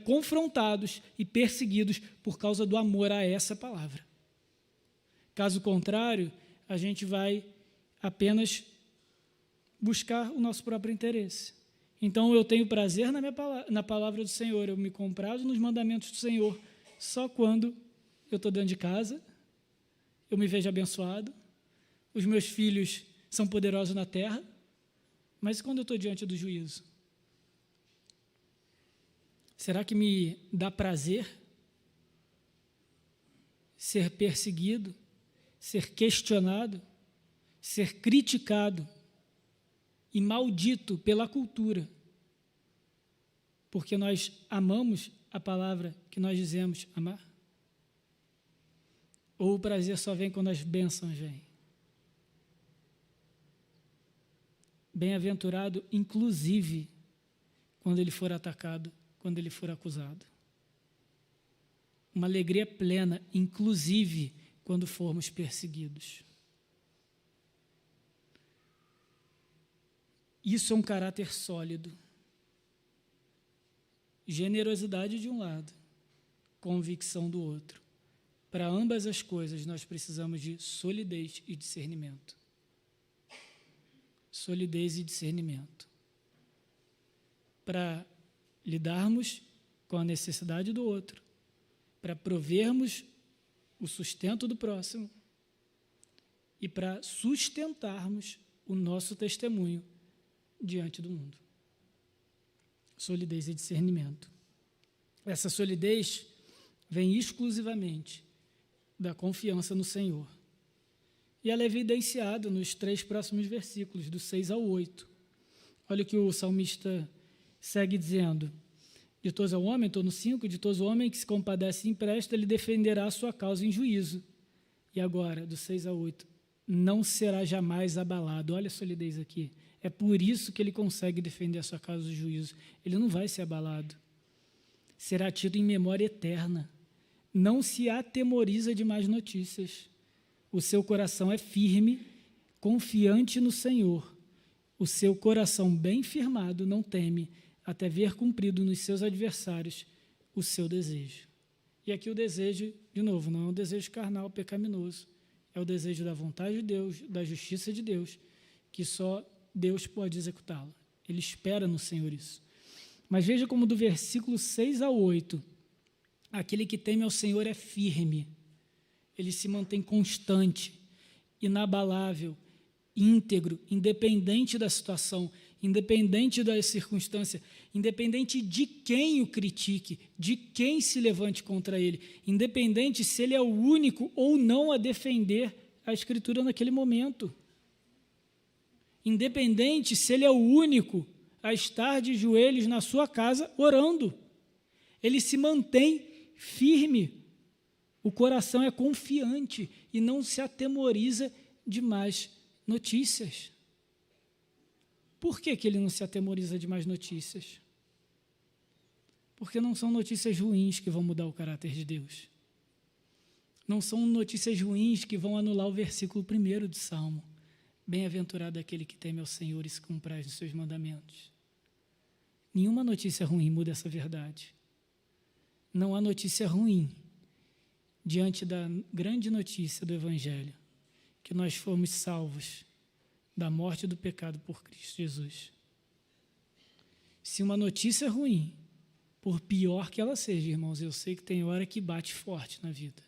confrontados e perseguidos por causa do amor a essa palavra. Caso contrário, a gente vai apenas buscar o nosso próprio interesse. Então, eu tenho prazer na palavra do Senhor, eu me comprazo nos mandamentos do Senhor, só quando eu estou dentro de casa, eu me vejo abençoado, os meus filhos são poderosos na terra, mas quando eu estou diante do juízo? Será que me dá prazer ser perseguido, ser questionado, ser criticado e maldito pela cultura, porque nós amamos a palavra que nós dizemos amar? Ou o prazer só vem quando as bênçãos vêm? Bem-aventurado, inclusive, quando ele for atacado, quando ele for acusado. Uma alegria plena, inclusive, quando formos perseguidos. Isso é um caráter sólido. Generosidade de um lado, convicção do outro. Para ambas as coisas, nós precisamos de solidez e discernimento. Solidez e discernimento. Para lidarmos com a necessidade do outro, para provermos o sustento do próximo e para sustentarmos o nosso testemunho diante do mundo. Solidez e discernimento. Essa solidez vem exclusivamente da confiança no Senhor. E ela é evidenciada nos 3 próximos versículos, do 6 ao 8. Olha o que o salmista segue dizendo: ditoso é o homem, estou no 5, ditoso o homem que se compadece e empresta, ele defenderá a sua causa em juízo. E agora, do 6 ao 8, não será jamais abalado. Olha a solidez aqui. É por isso que ele consegue defender a sua causa em juízo. Ele não vai ser abalado. Será tido em memória eterna. Não se atemoriza de más notícias. O seu coração é firme, confiante no Senhor. O seu coração bem firmado não teme, até ver cumprido nos seus adversários o seu desejo. E aqui o desejo, de novo, não é um desejo carnal, pecaminoso. É o desejo da vontade de Deus, da justiça de Deus, que só Deus pode executá-la. Ele espera no Senhor isso. Mas veja como do versículo 6 ao 8, aquele que teme ao Senhor é firme, ele se mantém constante, inabalável, íntegro, independente da situação, independente da circunstância, independente de quem o critique, de quem se levante contra ele, independente se ele é o único ou não a defender a Escritura naquele momento, independente se ele é o único a estar de joelhos na sua casa orando, ele se mantém firme, o coração é confiante e não se atemoriza de más notícias. Por que ele não se atemoriza de más notícias? Porque não são notícias ruins que vão mudar o caráter de Deus. Não são notícias ruins que vão anular o versículo 1 do Salmo. Bem-aventurado aquele que teme ao Senhor e se compraz nos seus mandamentos. Nenhuma notícia ruim muda essa verdade. Não há notícia ruim diante da grande notícia do Evangelho, que nós fomos salvos da morte e do pecado por Cristo Jesus. Se uma notícia é ruim, por pior que ela seja, irmãos, eu sei que tem hora que bate forte na vida.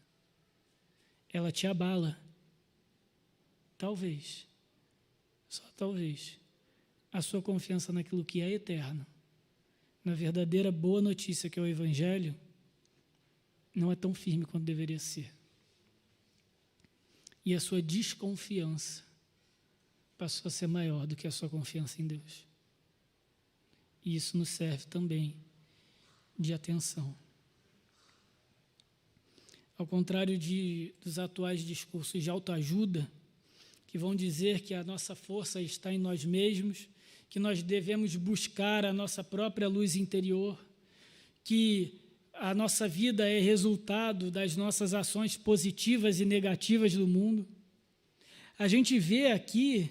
Ela te abala. Talvez, só talvez, a sua confiança naquilo que é eterno, na verdadeira boa notícia que é o Evangelho, não é tão firme quanto deveria ser. E a sua desconfiança passou a ser maior do que a sua confiança em Deus. E isso nos serve também de atenção. Ao contrário dos atuais discursos de autoajuda, que vão dizer que a nossa força está em nós mesmos, que nós devemos buscar a nossa própria luz interior, que a nossa vida é resultado das nossas ações positivas e negativas do mundo. A gente vê aqui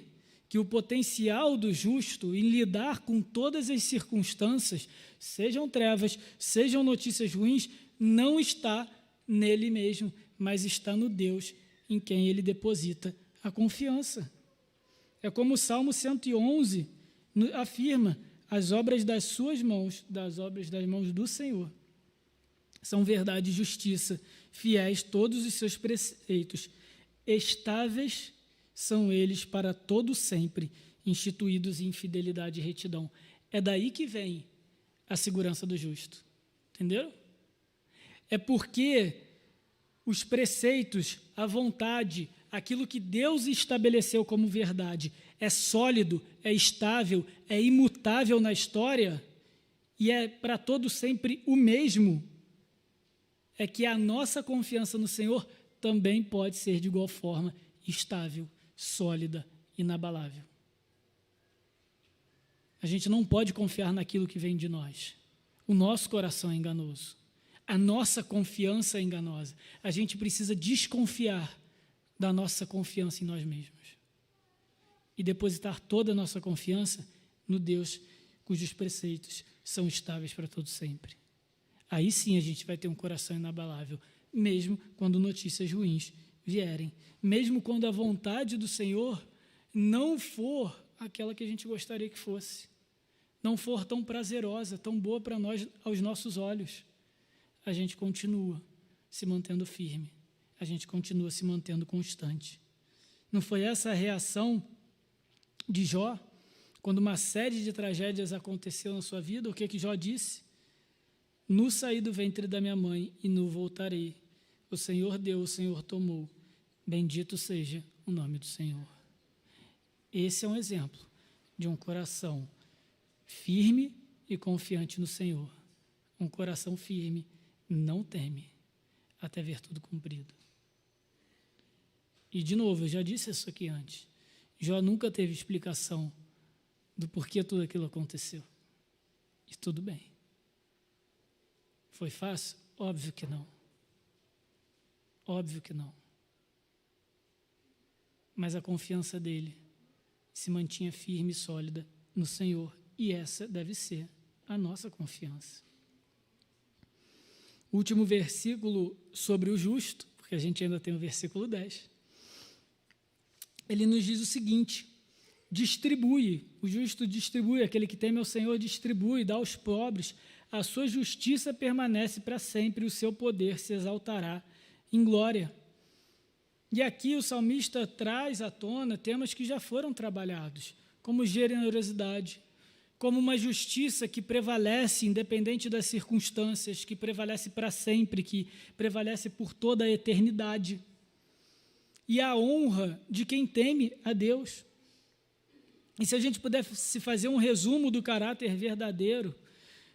que o potencial do justo em lidar com todas as circunstâncias, sejam trevas, sejam notícias ruins, não está nele mesmo, mas está no Deus em quem ele deposita a confiança. É como o Salmo 111 afirma: as obras das suas mãos, das obras das mãos do Senhor, são verdade e justiça, fiéis todos os seus preceitos, estáveis são eles para todo sempre, instituídos em fidelidade e retidão. É daí que vem a segurança do justo. Entenderam? É porque os preceitos, a vontade, aquilo que Deus estabeleceu como verdade, é sólido, é estável, é imutável na história e é para todo sempre o mesmo. É que a nossa confiança no Senhor também pode ser de igual forma estável, sólida, inabalável. A gente não pode confiar naquilo que vem de nós. O nosso coração é enganoso. A nossa confiança é enganosa. A gente precisa desconfiar da nossa confiança em nós mesmos e depositar toda a nossa confiança no Deus cujos preceitos são estáveis para todo sempre. Aí sim a gente vai ter um coração inabalável, mesmo quando notícias ruins vierem, mesmo quando a vontade do Senhor não for aquela que a gente gostaria que fosse, não for tão prazerosa, tão boa para nós, aos nossos olhos, a gente continua se mantendo firme, a gente continua se mantendo constante. Não foi essa a reação de Jó, quando uma série de tragédias aconteceu na sua vida? O que Jó disse? No saí do ventre da minha mãe e no voltarei. O Senhor deu, o Senhor tomou. Bendito seja o nome do Senhor. Esse é um exemplo de um coração firme e confiante no Senhor. Um coração firme não teme até ver tudo cumprido. E, de novo, eu já disse isso aqui antes. Jó nunca teve explicação do porquê tudo aquilo aconteceu. E tudo bem. Foi fácil? Óbvio que não. Óbvio que não. Mas a confiança dele se mantinha firme e sólida no Senhor. E essa deve ser a nossa confiança. O último versículo sobre o justo, porque a gente ainda tem o versículo 10, ele nos diz o seguinte: distribui, o justo distribui, aquele que teme ao Senhor distribui, dá aos pobres, a sua justiça permanece para sempre, o seu poder se exaltará em glória. E aqui o salmista traz à tona temas que já foram trabalhados, como generosidade, como uma justiça que prevalece independente das circunstâncias, que prevalece para sempre, que prevalece por toda a eternidade, e a honra de quem teme a Deus. E se a gente pudesse fazer um resumo do caráter verdadeiro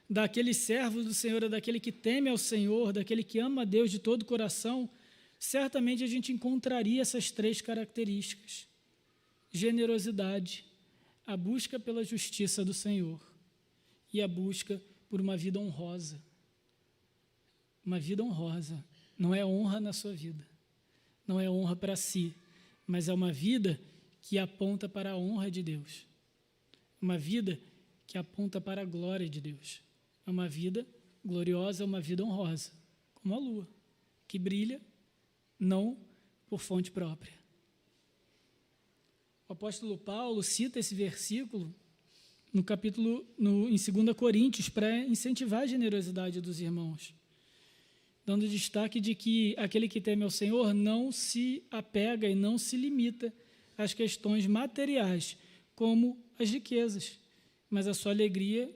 daquele servo do Senhor, daquele que teme ao Senhor, daquele que ama a Deus de todo o coração, certamente a gente encontraria essas três características: generosidade, a busca pela justiça do Senhor e a busca por uma vida honrosa. Uma vida honrosa não é honra na sua vida, não é honra para si, mas é uma vida que aponta para a honra de Deus, uma vida que aponta para a glória de Deus. É uma vida gloriosa, uma vida honrosa, como a lua, que brilha não por fonte própria. O apóstolo Paulo cita esse versículo em 2 Coríntios para incentivar a generosidade dos irmãos, dando destaque de que aquele que teme ao Senhor não se apega e não se limita às questões materiais, como as riquezas, mas a sua alegria,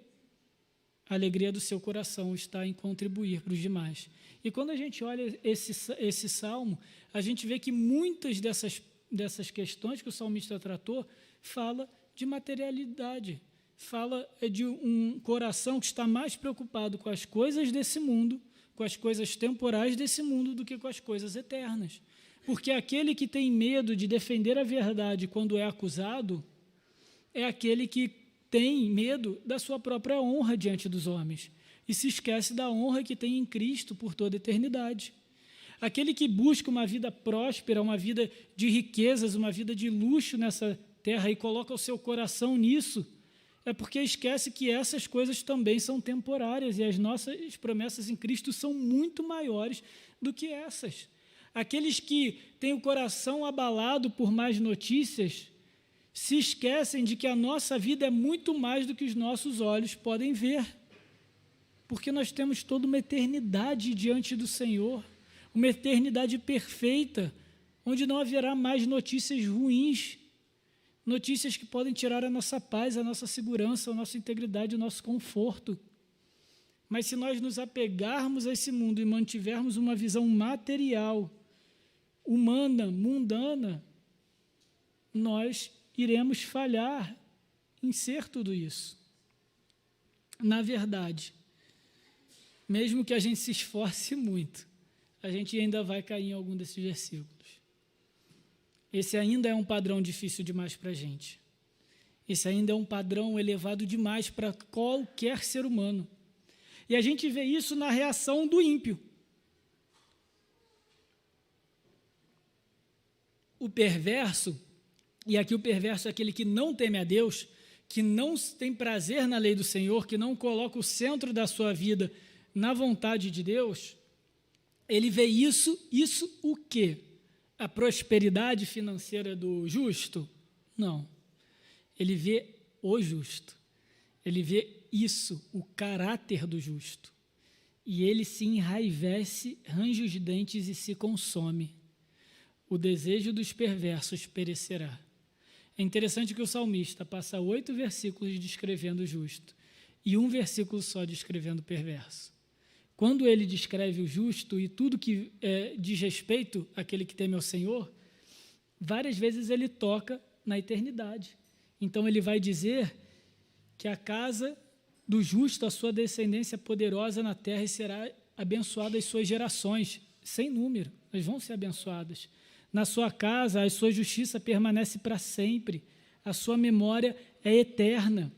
a alegria do seu coração está em contribuir para os demais. E quando a gente olha esse salmo, a gente vê que muitas dessas questões que o salmista tratou fala de materialidade, fala de um coração que está mais preocupado com as coisas desse mundo, com as coisas temporais desse mundo, do que com as coisas eternas. Porque aquele que tem medo de defender a verdade quando é acusado é aquele que tem medo da sua própria honra diante dos homens e se esquece da honra que tem em Cristo por toda a eternidade. Aquele que busca uma vida próspera, uma vida de riquezas, uma vida de luxo terra e coloca o seu coração nisso, é porque esquece que essas coisas também são temporárias e as nossas promessas em Cristo são muito maiores do que essas. Aqueles que têm o coração abalado por más notícias se esquecem de que a nossa vida é muito mais do que os nossos olhos podem ver, porque nós temos toda uma eternidade diante do Senhor, uma eternidade perfeita, onde não haverá mais notícias ruins, notícias que podem tirar a nossa paz, a nossa segurança, a nossa integridade, o nosso conforto. Mas se nós nos apegarmos a esse mundo e mantivermos uma visão material, humana, mundana, nós iremos falhar em ser tudo isso. Na verdade, mesmo que a gente se esforce muito, a gente ainda vai cair em algum desses versículos. Esse ainda é um padrão difícil demais para a gente. Esse ainda é um padrão elevado demais para qualquer ser humano. E a gente vê isso na reação do ímpio. O perverso, e aqui o perverso é aquele que não teme a Deus, que não tem prazer na lei do Senhor, que não coloca o centro da sua vida na vontade de Deus, ele vê isso o quê? A prosperidade financeira do justo? Não. Ele vê o justo. Ele vê isso, o caráter do justo. E ele se enraivece, range os dentes e se consome. O desejo dos perversos perecerá. É interessante que o salmista passa 8 versículos descrevendo o justo e 1 versículo só descrevendo o perverso. Quando ele descreve o justo e tudo que diz respeito àquele que teme ao Senhor, várias vezes ele toca na eternidade. Então ele vai dizer que a casa do justo, a sua descendência poderosa na terra, e será abençoada as suas gerações, sem número, elas vão ser abençoadas. Na sua casa, a sua justiça permanece para sempre, a sua memória é eterna.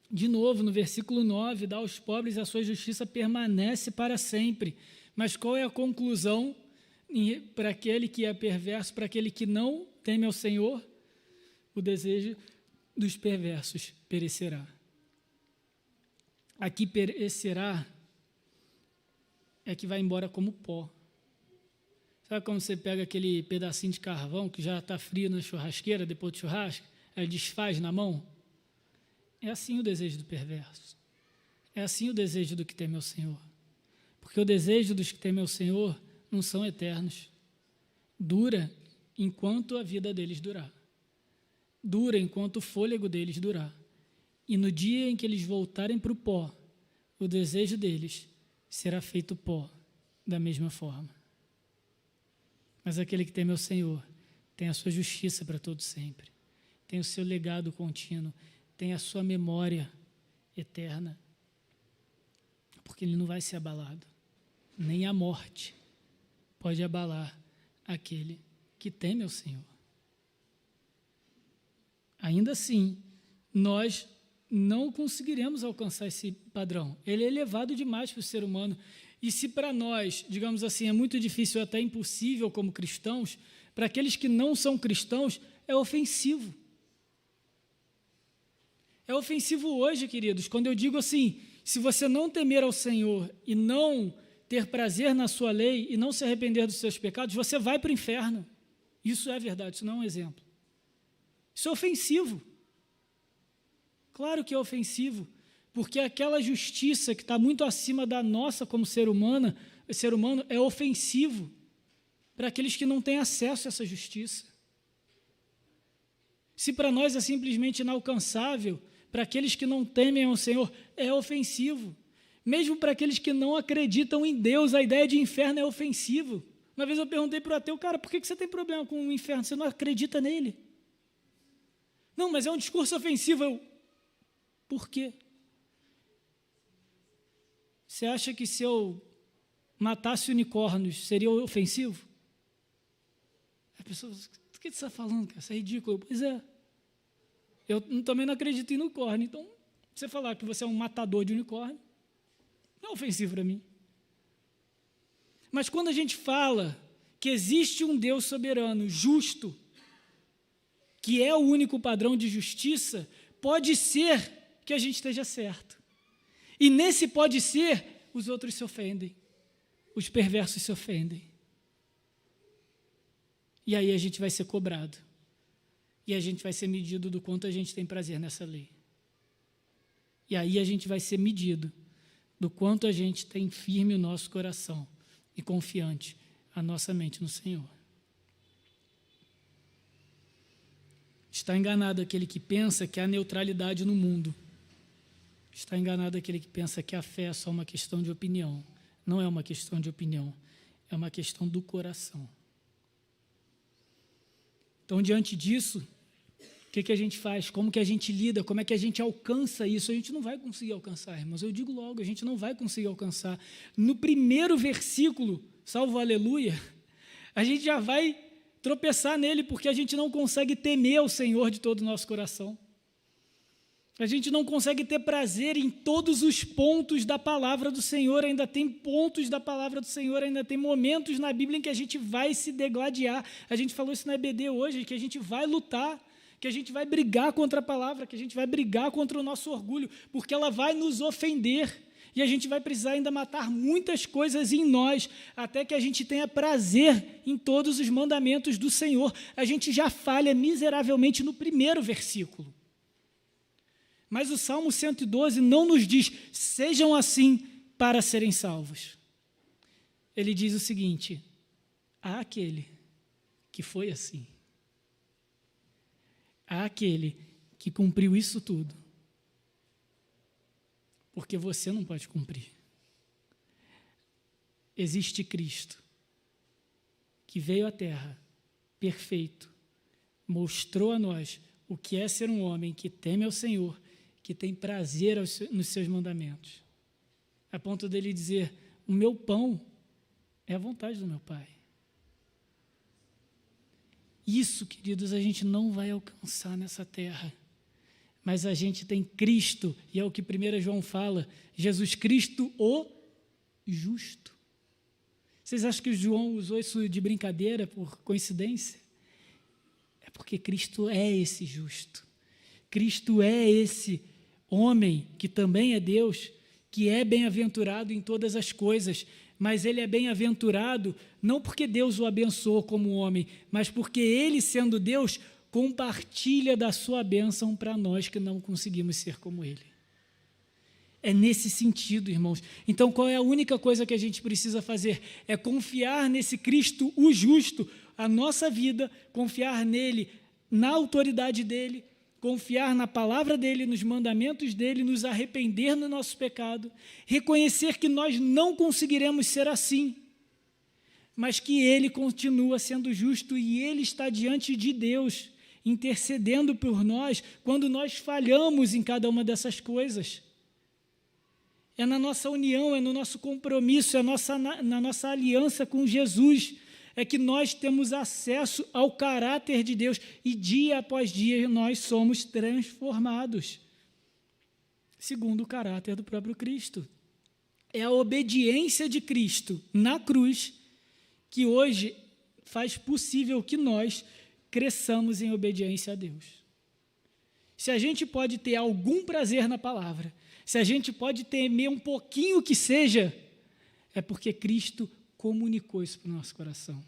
De novo, no versículo 9, dá aos pobres a sua justiça permanece para sempre. Mas qual é a conclusão para aquele que é perverso, para aquele que não teme ao Senhor? O desejo dos perversos perecerá. Aqui perecerá é que vai embora como pó. Sabe quando você pega aquele pedacinho de carvão que já está frio na churrasqueira, depois do churrasco, aí desfaz na mão? É assim o desejo do perverso. É assim o desejo do que teme ao Senhor. Porque o desejo dos que temem ao Senhor não são eternos. Dura enquanto a vida deles durar. Dura enquanto o fôlego deles durar. E no dia em que eles voltarem para o pó, o desejo deles será feito pó da mesma forma. Mas aquele que teme ao Senhor tem a sua justiça para todo sempre. Tem o seu legado contínuo. Tem a sua memória eterna, porque ele não vai ser abalado. Nem a morte pode abalar aquele que teme ao Senhor. Ainda assim, nós não conseguiremos alcançar esse padrão. Ele é elevado demais para o ser humano. E se para nós, digamos assim, é muito difícil, até impossível como cristãos, para aqueles que não são cristãos, é ofensivo. É ofensivo hoje, queridos, quando eu digo assim, se você não temer ao Senhor e não ter prazer na sua lei e não se arrepender dos seus pecados, você vai para o inferno. Isso é verdade, isso não é um exemplo. Isso é ofensivo. Claro que é ofensivo, porque aquela justiça que está muito acima da nossa como ser humano é ofensivo para aqueles que não têm acesso a essa justiça. Se para nós é simplesmente inalcançável, para aqueles que não temem ao Senhor, é ofensivo. Mesmo para aqueles que não acreditam em Deus, a ideia de inferno é ofensivo. Uma vez eu perguntei para o ateu, cara, por que você tem problema com o inferno? Você não acredita nele? Não, mas é um discurso ofensivo. Por quê? Você acha que se eu matasse unicórnios, seria ofensivo? A pessoa, o que você está falando, cara? Isso é ridículo. Pois é. Eu também não acredito em unicórnio, então, você falar que você é um matador de unicórnio, não é ofensivo para mim. Mas quando a gente fala que existe um Deus soberano, justo, que é o único padrão de justiça, pode ser que a gente esteja certo. E nesse pode ser, os outros se ofendem, os perversos se ofendem. E aí a gente vai ser cobrado. E a gente vai ser medido do quanto a gente tem prazer nessa lei. E aí a gente vai ser medido do quanto a gente tem firme o nosso coração e confiante a nossa mente no Senhor. Está enganado aquele que pensa que há neutralidade no mundo. Está enganado aquele que pensa que a fé é só uma questão de opinião. Não é uma questão de opinião, é uma questão do coração. Então, diante disso, o que a gente faz? Como que a gente lida? Como é que a gente alcança isso? A gente não vai conseguir alcançar, irmãos. Eu digo logo, a gente não vai conseguir alcançar. No primeiro versículo, salvo aleluia, a gente já vai tropeçar nele, porque a gente não consegue temer ao Senhor de todo o nosso coração. A gente não consegue ter prazer em todos os pontos da palavra do Senhor, ainda tem pontos da palavra do Senhor, ainda tem momentos na Bíblia em que a gente vai se degladiar. A gente falou isso na EBD hoje, que a gente vai lutar, que a gente vai brigar contra a palavra, que a gente vai brigar contra o nosso orgulho, porque ela vai nos ofender, e a gente vai precisar ainda matar muitas coisas em nós, até que a gente tenha prazer em todos os mandamentos do Senhor. A gente já falha miseravelmente no primeiro versículo. Mas o Salmo 112 não nos diz, sejam assim para serem salvos. Ele diz o seguinte, há aquele que foi assim. Há aquele que cumpriu isso tudo. Porque você não pode cumprir. Existe Cristo, que veio à terra, perfeito, mostrou a nós o que é ser um homem que teme ao Senhor, que tem prazer nos seus mandamentos, a ponto dele dizer, o meu pão é a vontade do meu Pai. Isso, queridos, a gente não vai alcançar nessa terra, mas a gente tem Cristo, e é o que 1 João fala, Jesus Cristo, o justo. Vocês acham que o João usou isso de brincadeira, por coincidência? É porque Cristo é esse justo. Cristo é esse homem, que também é Deus, que é bem-aventurado em todas as coisas, mas ele é bem-aventurado não porque Deus o abençoou como homem, mas porque ele, sendo Deus, compartilha da sua bênção para nós que não conseguimos ser como ele. É nesse sentido, irmãos. Então, qual é a única coisa que a gente precisa fazer? É confiar nesse Cristo, o justo, a nossa vida, confiar nele, na autoridade dele, confiar na palavra dele, nos mandamentos dele, nos arrepender do nosso pecado, reconhecer que nós não conseguiremos ser assim, mas que ele continua sendo justo e ele está diante de Deus, intercedendo por nós quando nós falhamos em cada uma dessas coisas. É na nossa união, é no nosso compromisso, é na nossa aliança com Jesus, é que nós temos acesso ao caráter de Deus e dia após dia nós somos transformados, segundo o caráter do próprio Cristo. É a obediência de Cristo na cruz que hoje faz possível que nós cresçamos em obediência a Deus. Se a gente pode ter algum prazer na palavra, se a gente pode temer um pouquinho que seja, é porque Cristo comunicou isso para o nosso coração.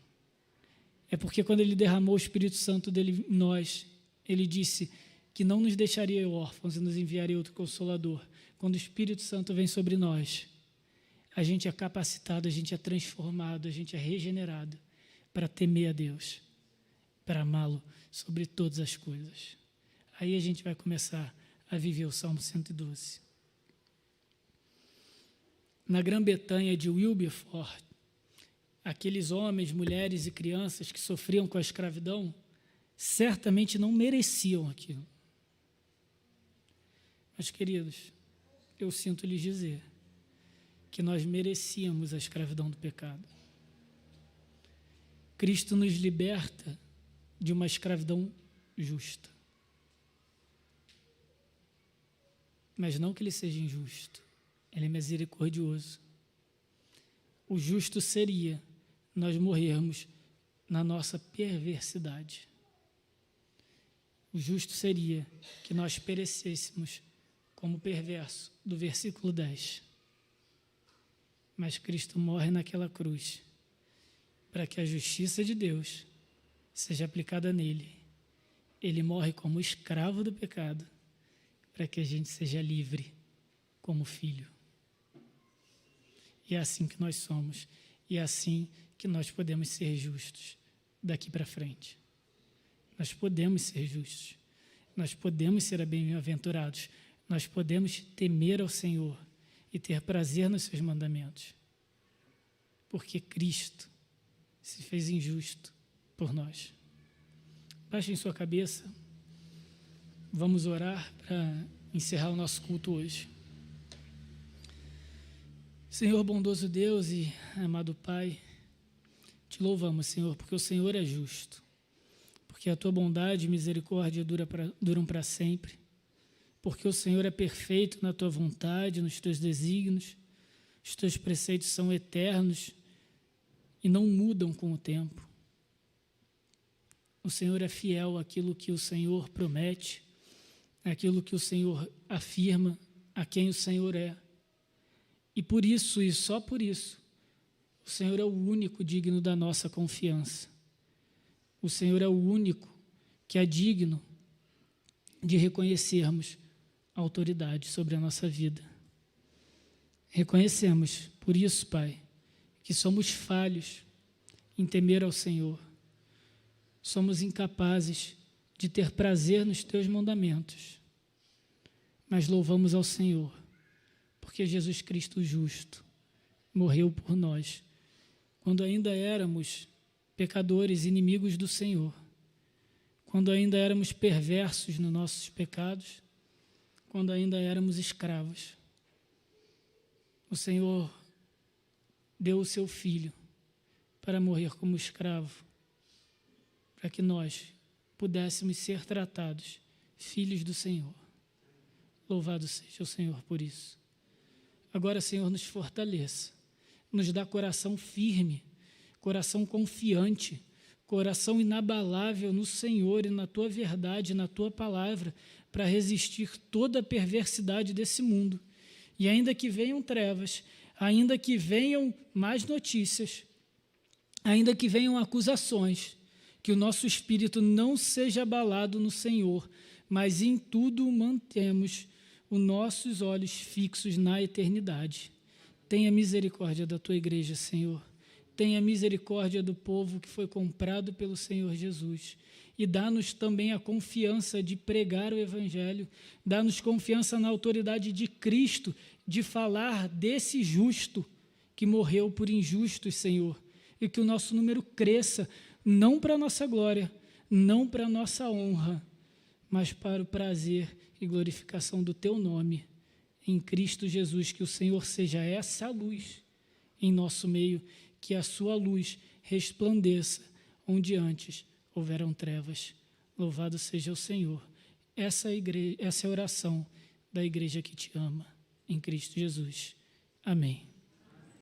É porque quando ele derramou o Espírito Santo dele em nós, ele disse que não nos deixaria órfãos e nos enviaria outro Consolador. Quando o Espírito Santo vem sobre nós, a gente é capacitado, a gente é transformado, a gente é regenerado para temer a Deus, para amá-lo sobre todas as coisas. Aí a gente vai começar a viver o Salmo 112. Na Grã-Bretanha de Wilberforce, aqueles homens, mulheres e crianças que sofriam com a escravidão, certamente não mereciam aquilo. Mas, queridos, eu sinto lhes dizer que nós merecíamos a escravidão do pecado. Cristo nos liberta de uma escravidão justa. Mas não que ele seja injusto, ele é misericordioso. O justo seria nós morrermos na nossa perversidade. O justo seria que nós perecêssemos como perverso, do versículo 10. Mas Cristo morre naquela cruz para que a justiça de Deus seja aplicada nele. Ele morre como escravo do pecado para que a gente seja livre como filho. E é assim que nós somos. E é assim que nós podemos ser justos daqui para frente. Nós podemos ser justos. Nós podemos ser bem-aventurados. Nós podemos temer ao Senhor e ter prazer nos seus mandamentos. Porque Cristo se fez injusto por nós. Baixem sua cabeça. Vamos orar para encerrar o nosso culto hoje. Senhor bondoso Deus e amado Pai, te louvamos, Senhor, porque o Senhor é justo, porque a tua bondade e misericórdia duram para sempre, porque o Senhor é perfeito na tua vontade, nos teus desígnios, os teus preceitos são eternos e não mudam com o tempo. O Senhor é fiel àquilo que o Senhor promete, àquilo que o Senhor afirma, a quem o Senhor é. E por isso, e só por isso, o Senhor é o único digno da nossa confiança. O Senhor é o único que é digno de reconhecermos a autoridade sobre a nossa vida. Reconhecemos, por isso, Pai, que somos falhos em temer ao Senhor. Somos incapazes de ter prazer nos teus mandamentos. Mas louvamos ao Senhor, porque Jesus Cristo justo morreu por nós, quando ainda éramos pecadores, inimigos do Senhor, quando ainda éramos perversos nos nossos pecados, quando ainda éramos escravos. O Senhor deu o seu Filho para morrer como escravo, para que nós pudéssemos ser tratados filhos do Senhor. Louvado seja o Senhor por isso. Agora, Senhor, nos fortaleça, nos dá coração firme, coração confiante, coração inabalável no Senhor e na Tua verdade, na Tua palavra, para resistir toda a perversidade desse mundo. E ainda que venham trevas, ainda que venham más notícias, ainda que venham acusações, que o nosso espírito não seja abalado no Senhor, mas em tudo mantemos os nossos olhos fixos na eternidade. Tenha misericórdia da Tua igreja, Senhor. Tenha misericórdia do povo que foi comprado pelo Senhor Jesus. E dá-nos também a confiança de pregar o Evangelho. Dá-nos confiança na autoridade de Cristo, de falar desse justo que morreu por injustos, Senhor. E que o nosso número cresça, não para a nossa glória, não para a nossa honra, mas para o prazer e glorificação do Teu nome, em Cristo Jesus, que o Senhor seja essa luz em nosso meio, que a sua luz resplandeça onde antes houveram trevas. Louvado seja o Senhor. Essa é a oração da igreja que te ama, em Cristo Jesus. Amém.